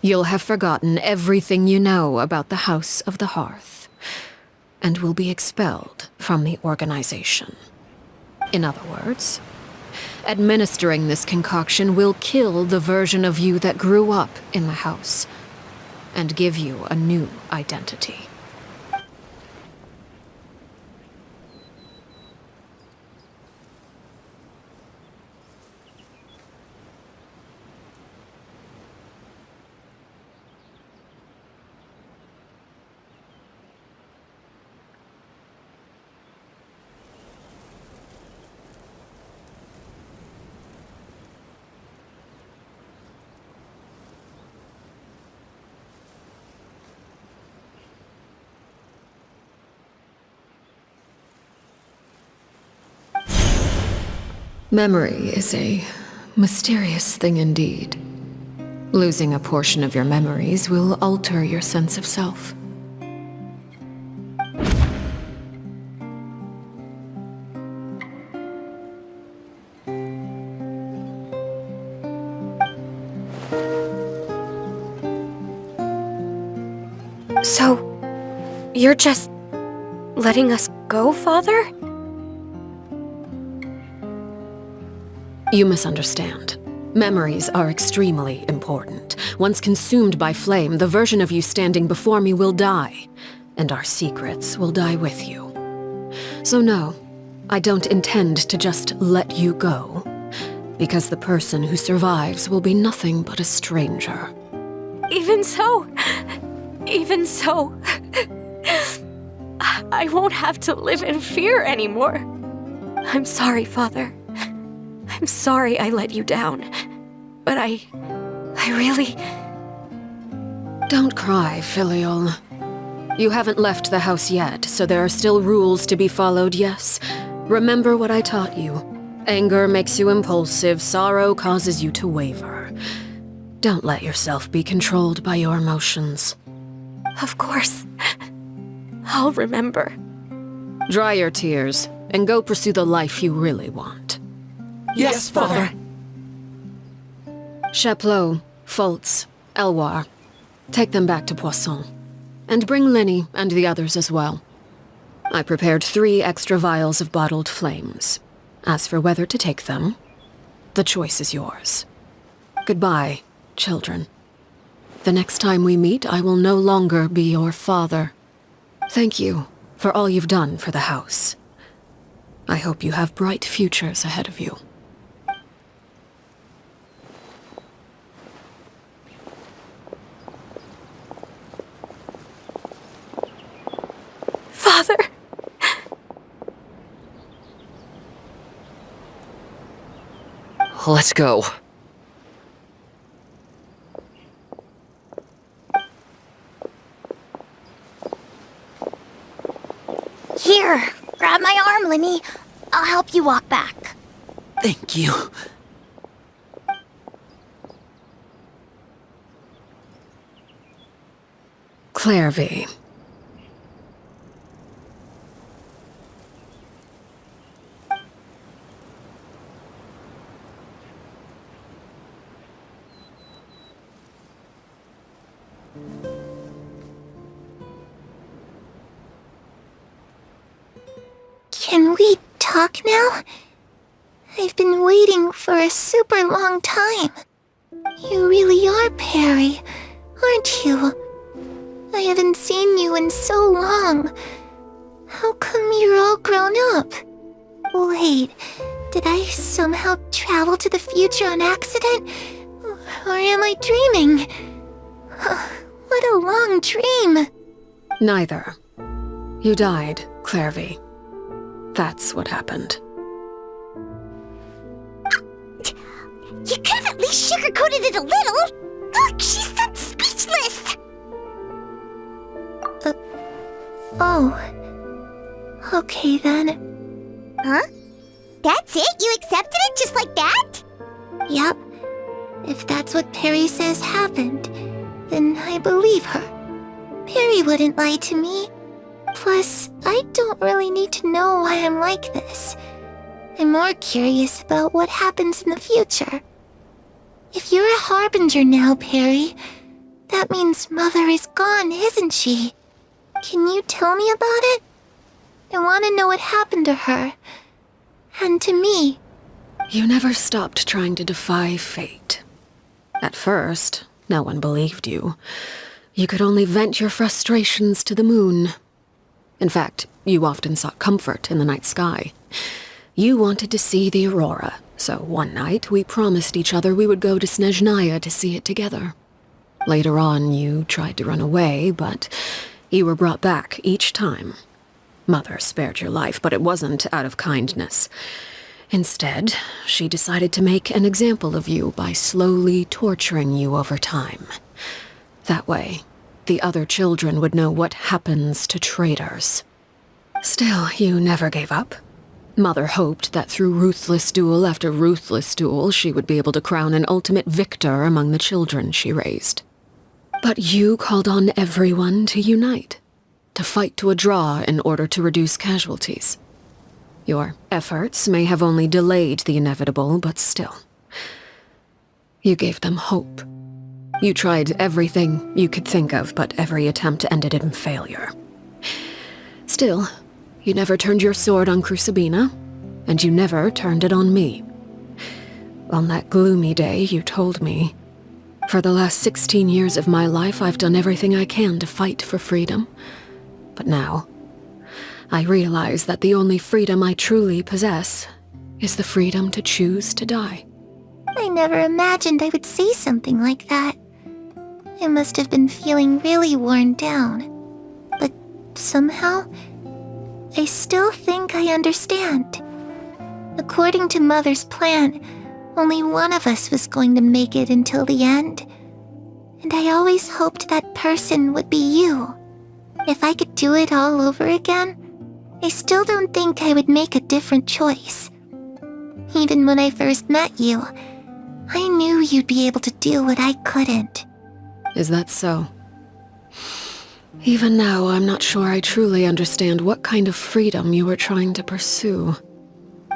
you'll have forgotten everything you know about the House of the Hearth, and will be expelled from the organization. In other words, administering this concoction will kill the version of you that grew up in the house, and give you a new identity. Memory is a mysterious thing indeed. Losing a portion of your memories will alter your sense of self. So, you're just letting us go, Father? You misunderstand. Memories are extremely important. Once consumed by flame, the version of you standing before me will die, and our secrets will die with you. So no, I don't intend to just let you go, because the person who survives will be nothing but a stranger. Even so, I won't have to live in fear anymore. I'm sorry, Father. I'm sorry I let you down. But I really... Don't cry, Filial. You haven't left the house yet, so there are still rules to be followed, yes? Remember what I taught you. Anger makes you impulsive, sorrow causes you to waver. Don't let yourself be controlled by your emotions. Of course. I'll remember. Dry your tears, and go pursue the life you really want. Yes, Father. Chaplot, Foltz, Elwar. Take them back to Poisson. And bring Linny and the others as well. I prepared 3 extra vials of bottled flames. As for whether to take them, the choice is yours. Goodbye, children. The next time we meet, I will no longer be your father. Thank you for all you've done for the house. I hope you have bright futures ahead of you. Father! Let's go. Here, grab my arm, Linny. I'll help you walk back. Thank you. Clairvy. Can we talk now? I've been waiting for a super long time. You really are Perry, aren't you? I haven't seen you in so long. How come you're all grown up? Wait, did I somehow travel to the future on accident? Or am I dreaming? What a long dream. Neither. You died, Clairvy. That's what happened. You could have at least sugarcoated it a little. Look, she's so speechless. Oh. Okay then. Huh? That's it? You accepted it just like that? Yep. If that's what Perry says happened, then I believe her. Perry wouldn't lie to me. Plus, I don't really need to know why I'm like this. I'm more curious about what happens in the future. If you're a harbinger now, Perry, that means Mother is gone, isn't she? Can you tell me about it? I want to know what happened to her. And to me. You never stopped trying to defy fate. At first, no one believed you. You could only vent your frustrations to the moon. In fact, you often sought comfort in the night sky. You wanted to see the aurora, so one night we promised each other we would go to Snezhnaya to see it together. Later on, you tried to run away, but you were brought back each time. Mother spared your life, but it wasn't out of kindness. Instead, she decided to make an example of you by slowly torturing you over time. That way, the other children would know what happens to traitors. Still, you never gave up. Mother hoped that through ruthless duel after ruthless duel, she would be able to crown an ultimate victor among the children she raised. But you called on everyone to unite, to fight to a draw in order to reduce casualties. Your efforts may have only delayed the inevitable, but still. You gave them hope. You tried everything you could think of, but every attempt ended in failure. Still, you never turned your sword on Crucibina, and you never turned it on me. On that gloomy day, you told me, "For the last 16 years of my life, I've done everything I can to fight for freedom. But now, I realize that the only freedom I truly possess is the freedom to choose to die." I never imagined I would say something like that. I must have been feeling really worn down. But somehow, I still think I understand. According to Mother's plan, only one of us was going to make it until the end. And I always hoped that person would be you. If I could do it all over again, I still don't think I would make a different choice. Even when I first met you, I knew you'd be able to do what I couldn't. Is that so? Even now, I'm not sure I truly understand what kind of freedom you were trying to pursue.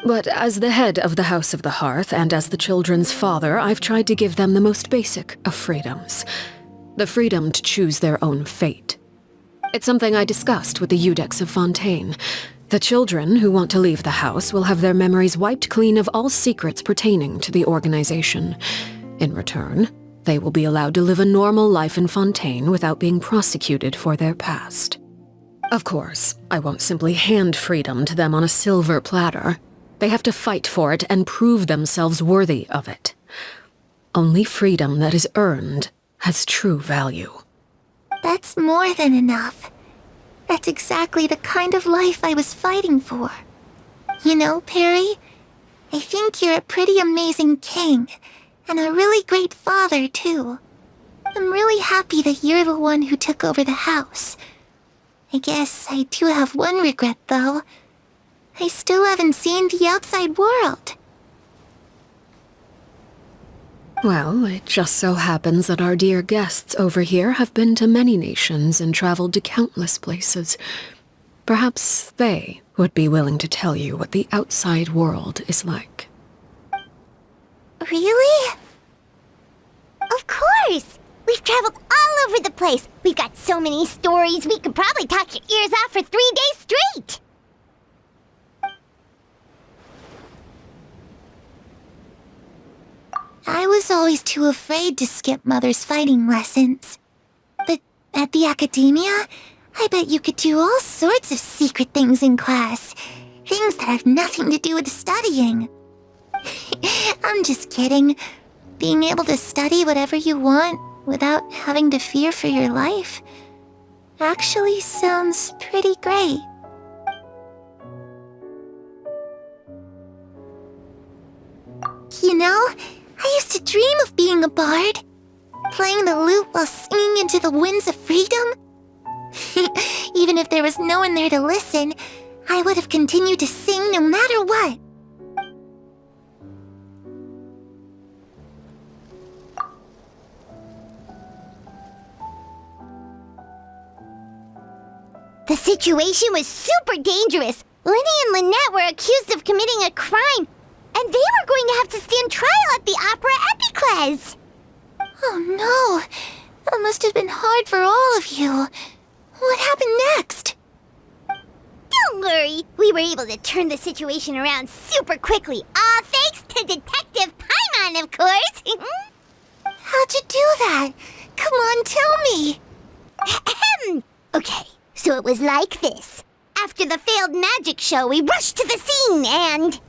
But as the head of the House of the Hearth and as the children's father, I've tried to give them the most basic of freedoms. The freedom to choose their own fate. It's something I discussed with the Iudex of Fontaine. The children who want to leave the house will have their memories wiped clean of all secrets pertaining to the organization. In return, they will be allowed to live a normal life in Fontaine without being prosecuted for their past. Of course, I won't simply hand freedom to them on a silver platter. They have to fight for it and prove themselves worthy of it. Only freedom that is earned has true value. That's more than enough. That's exactly the kind of life I was fighting for. You know, Perry, I think you're a pretty amazing king, and a really great father, too. I'm really happy that you're the one who took over the house. I guess I do have one regret, though. I still haven't seen the outside world. Well, it just so happens that our dear guests over here have been to many nations and traveled to countless places. Perhaps they would be willing to tell you what the outside world is like. Really? Of course! We've traveled all over the place. We've got so many stories, we could probably talk your ears off for 3 days straight! I was always too afraid to skip Mother's fighting lessons. But at the academia, I bet you could do all sorts of secret things in class. Things that have nothing to do with studying. I'm just kidding. Being able to study whatever you want without having to fear for your life actually sounds pretty great. You know, I used to dream of being a bard, playing the lute while singing into the winds of freedom. Even if there was no one there to listen, I would have continued to sing no matter what. The situation was super dangerous. Lenny and Lynette were accused of committing a crime, and they were going to have to stand trial at the Opera Epicles. Oh no, that must have been hard for all of you. What happened next? Don't worry, we were able to turn the situation around super quickly, all thanks to Detective Paimon, of course. How'd you do that? Come on, tell me. Okay, so it was like this. After the failed magic show, we rushed to the scene and...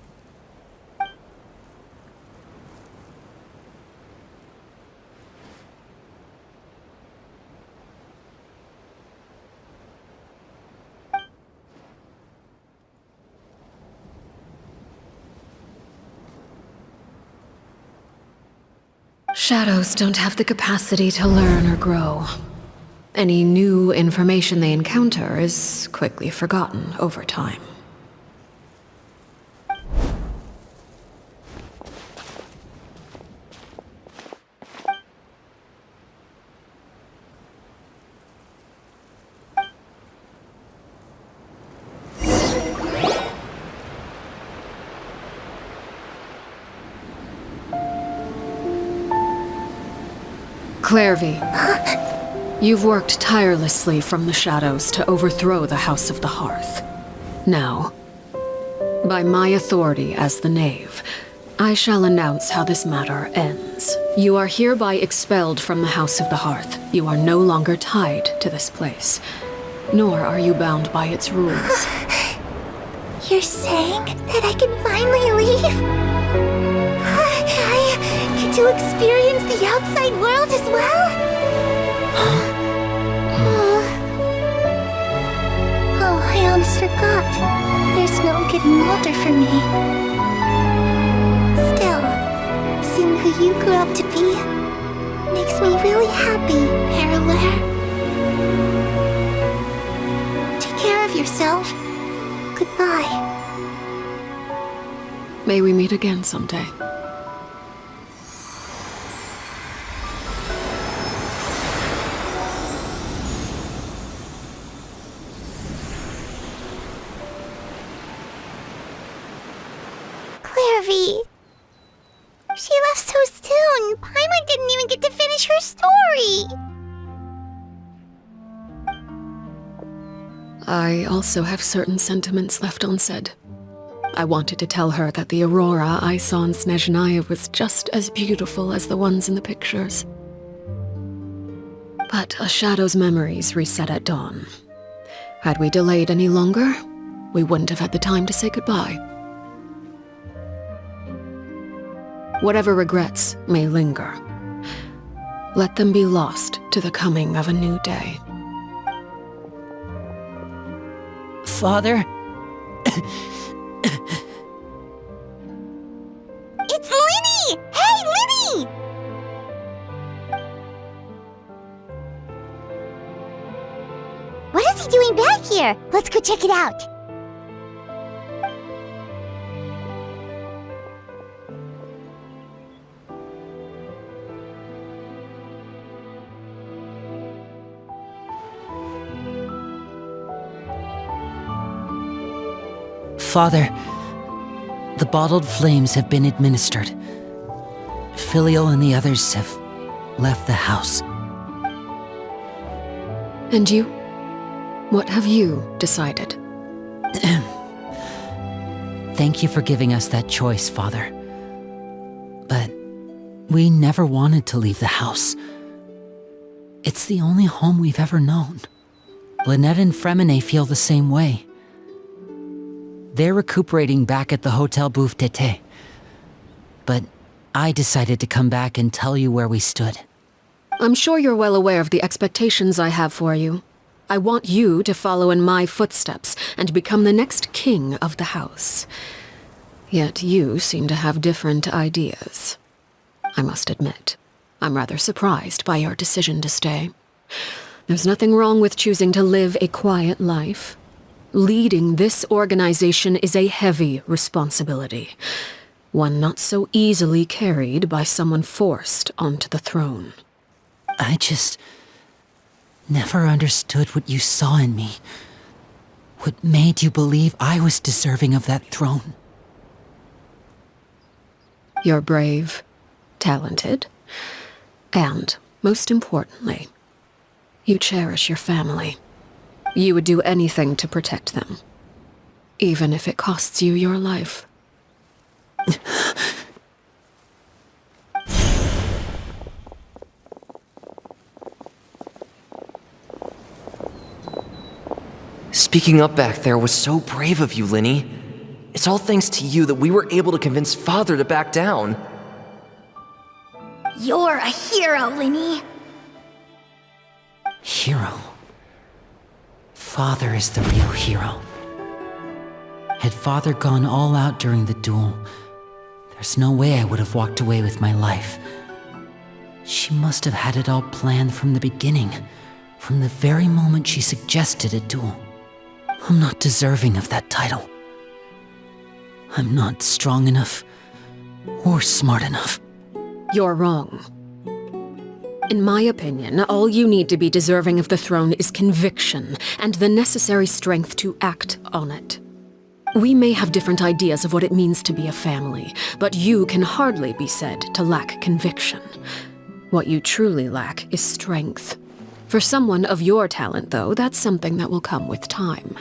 Shadows don't have the capacity to learn or grow. Any new information they encounter is quickly forgotten over time. Clairvy, you've worked tirelessly from the shadows to overthrow the House of the Hearth. Now, by my authority as the Knave, I shall announce how this matter ends. You are hereby expelled from the House of the Hearth. You are no longer tied to this place, nor are you bound by its rules. You're saying that I can finally leave? I get to experience the outside world as well? Oh, I almost forgot. There's no getting older for me. Still, seeing who you grew up to be makes me really happy, Parallel. Take care of yourself. Goodbye. May we meet again someday. Clairvy. She left so soon. Paimon didn't even get to finish her story. I also have certain sentiments left unsaid. I wanted to tell her that the aurora I saw in Snezhnaya was just as beautiful as the ones in the pictures. But a shadow's memories reset at dawn. Had we delayed any longer, we wouldn't have had the time to say goodbye. Whatever regrets may linger, let them be lost to the coming of a new day. Father? It's Linny! Hey, Linny! What is he doing back here? Let's go check it out. Father, the bottled flames have been administered. Filial and the others have left the house. And you? What have you decided? Thank you for giving us that choice, Father. But we never wanted to leave the house. It's the only home we've ever known. Lynette and Fremine feel the same way. They're recuperating back at the Hotel Bouffe d'Été. But I decided to come back and tell you where we stood. I'm sure you're well aware of the expectations I have for you. I want you to follow in my footsteps and become the next king of the house. Yet you seem to have different ideas. I must admit, I'm rather surprised by your decision to stay. There's nothing wrong with choosing to live a quiet life. Leading this organization is a heavy responsibility, one not so easily carried by someone forced onto the throne. I just never understood what you saw in me. What made you believe I was deserving of that throne? You're brave, talented, and, most importantly, you cherish your family. You would do anything to protect them, even if it costs you your life. Speaking up back there was so brave of you, Linny. It's all thanks to you that we were able to convince Father to back down. You're a hero, Linny. Hero? Father is the real hero. Had Father gone all out during the duel, there's no way I would have walked away with my life. She must have had it all planned from the beginning, from the very moment she suggested a duel. I'm not deserving of that title. I'm not strong enough or smart enough. You're wrong. In my opinion, all you need to be deserving of the throne is conviction and the necessary strength to act on it. We may have different ideas of what it means to be a family, but you can hardly be said to lack conviction. What you truly lack is strength. For someone of your talent, though, that's something that will come with time.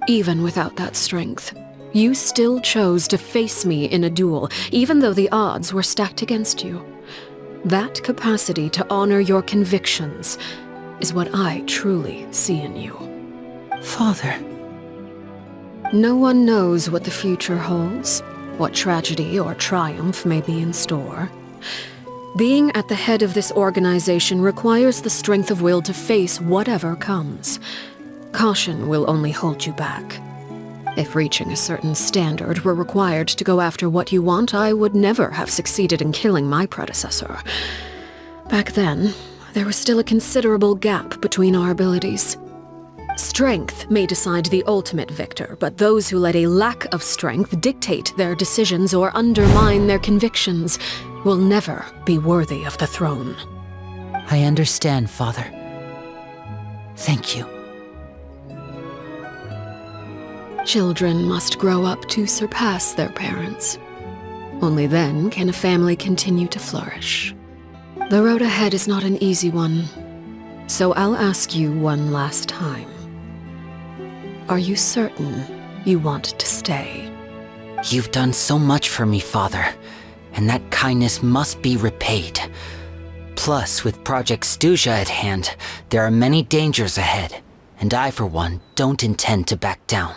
Even without that strength, you still chose to face me in a duel, even though the odds were stacked against you. That capacity to honor your convictions is what I truly see in you. Father. No one knows what the future holds, what tragedy or triumph may be in store. Being at the head of this organization requires the strength of will to face whatever comes. Caution will only hold you back. If reaching a certain standard were required to go after what you want, I would never have succeeded in killing my predecessor. Back then, there was still a considerable gap between our abilities. Strength may decide the ultimate victor, but those who let a lack of strength dictate their decisions or undermine their convictions will never be worthy of the throne. I understand, Father. Thank you. Children must grow up to surpass their parents. Only then can a family continue to flourish. The road ahead is not an easy one, so I'll ask you one last time. Are you certain you want to stay? You've done so much for me, Father, and that kindness must be repaid. Plus, with Project Stuja at hand, there are many dangers ahead, and I, for one, don't intend to back down.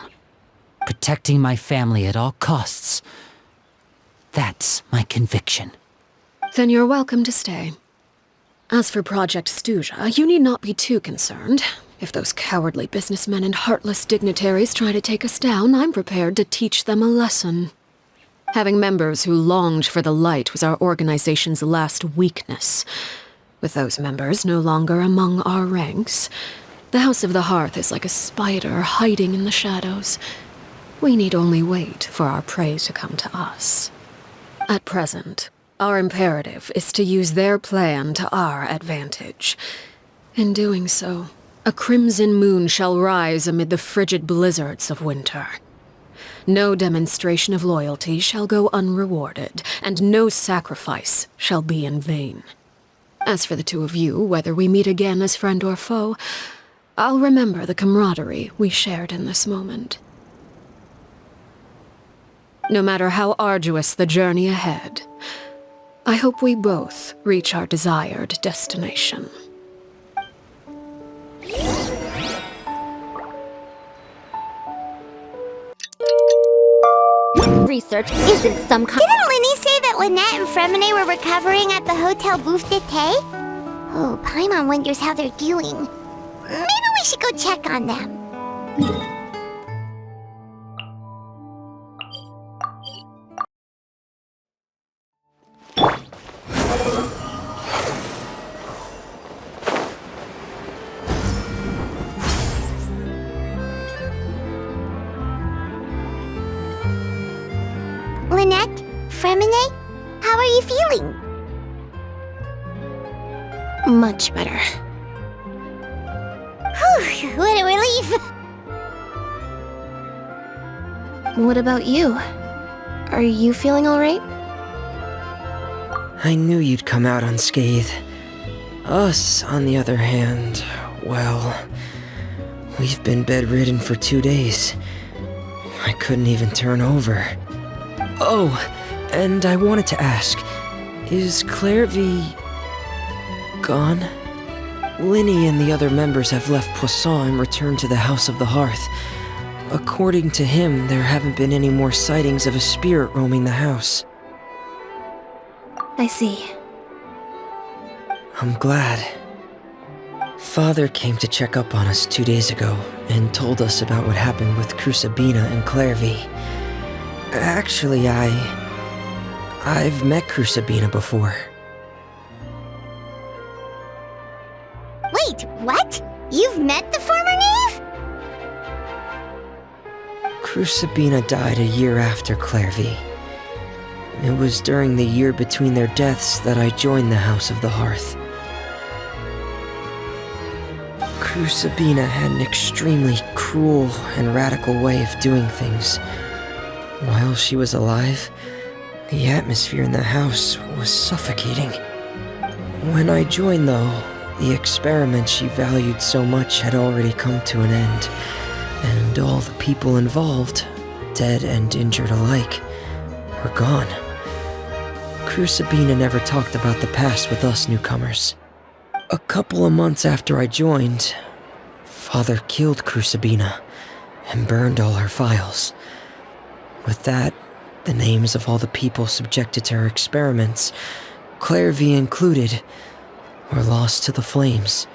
Protecting my family at all costs. That's my conviction. Then you're welcome to stay. As for Project Stuja, you need not be too concerned. If those cowardly businessmen and heartless dignitaries try to take us down, I'm prepared to teach them a lesson. Having members who longed for the light was our organization's last weakness. With those members no longer among our ranks, the House of the Hearth is like a spider hiding in the shadows. We need only wait for our prey to come to us. At present, our imperative is to use their plan to our advantage. In doing so, a crimson moon shall rise amid the frigid blizzards of winter. No demonstration of loyalty shall go unrewarded, and no sacrifice shall be in vain. As for the two of you, whether we meet again as friend or foe, I'll remember the camaraderie we shared in this moment. No matter how arduous the journey ahead, I hope we both reach our desired destination. Research isn't some kind. Didn't Linny say that Lynette and Fremine were recovering at the Hotel Bouffe d'été? Oh, Paimon wonders how they're doing. Maybe we should go check on them. Lynette? Fremine? How are you feeling? Much better. Whew, what a relief! What about you? Are you feeling alright? I knew you'd come out unscathed. Us, on the other hand, well, we've been bedridden for 2 days. I couldn't even turn over. Oh, and I wanted to ask, is Claire V gone? Linny and the other members have left Poisson and returned to the House of the Hearth. According to him, there haven't been any more sightings of a spirit roaming the house. I see. I'm glad. Father came to check up on us 2 days ago and told us about what happened with Crusabina and Claire V. Actually, I've met Crusabina before. Wait, what? You've met the former knave? Crusabina died a year after Claire V. It was during the year between their deaths that I joined the House of the Hearth. Crusabina had an extremely cruel and radical way of doing things. While she was alive, the atmosphere in the house was suffocating. When I joined, though, the experiment she valued so much had already come to an end, and all the people involved, dead and injured alike, were gone. Crucibina never talked about the past with us newcomers. A couple of months after I joined, Father killed Crucibina and burned all her files. With that, the names of all the people subjected to her experiments, Clairvy included, were lost to the flames,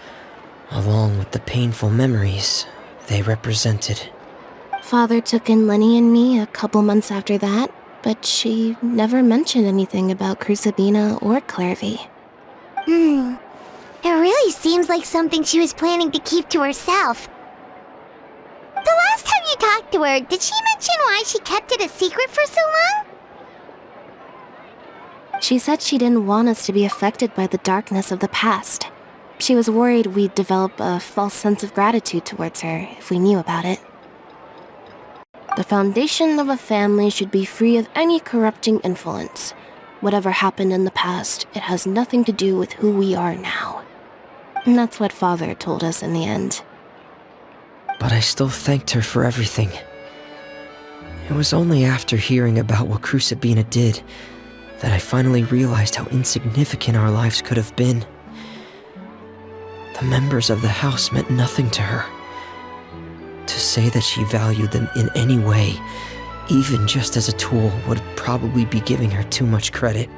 along with the painful memories they represented. Father took in Lenny and me a couple months after that, but she never mentioned anything about Crucibina or Clairvy. It really seems like something she was planning to keep to herself. The last time you talked to her, did she mention why she kept it a secret for so long? She said she didn't want us to be affected by the darkness of the past. She was worried we'd develop a false sense of gratitude towards her if we knew about it. The foundation of a family should be free of any corrupting influence. Whatever happened in the past, it has nothing to do with who we are now. And that's what Father told us in the end. But I still thanked her for everything. It was only after hearing about what Crucibina did that I finally realized how insignificant our lives could have been. The members of the house meant nothing to her. To say that she valued them in any way, even just as a tool, would probably be giving her too much credit.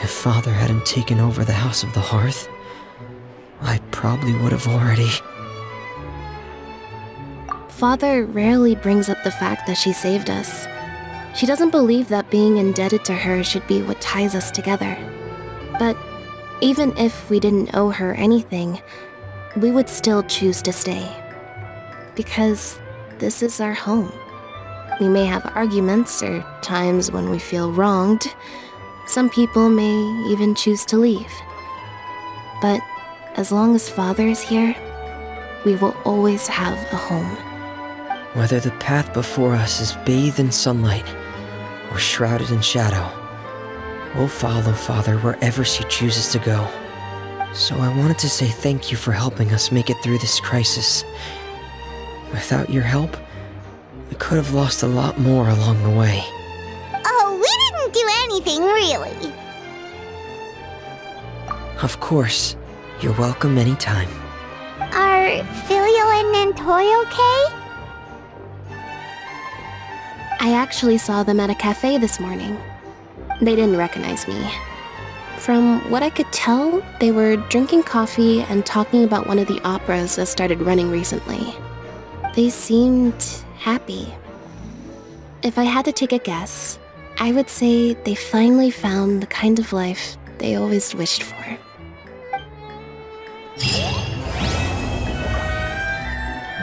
If Father hadn't taken over the House of the Hearth, I probably would have already... Father rarely brings up the fact that she saved us. She doesn't believe that being indebted to her should be what ties us together. But even if we didn't owe her anything, we would still choose to stay. Because this is our home. We may have arguments or times when we feel wronged. Some people may even choose to leave. But as long as Father is here, we will always have a home. Whether the path before us is bathed in sunlight or shrouded in shadow, we'll follow Father wherever she chooses to go. So I wanted to say thank you for helping us make it through this crisis. Without your help, we could have lost a lot more along the way. Oh, we didn't do anything, really. Of course. You're welcome anytime. Are Filio and Nantoy okay? I actually saw them at a cafe this morning. They didn't recognize me. From what I could tell, they were drinking coffee and talking about one of the operas that started running recently. They seemed happy. If I had to take a guess, I would say they finally found the kind of life they always wished for.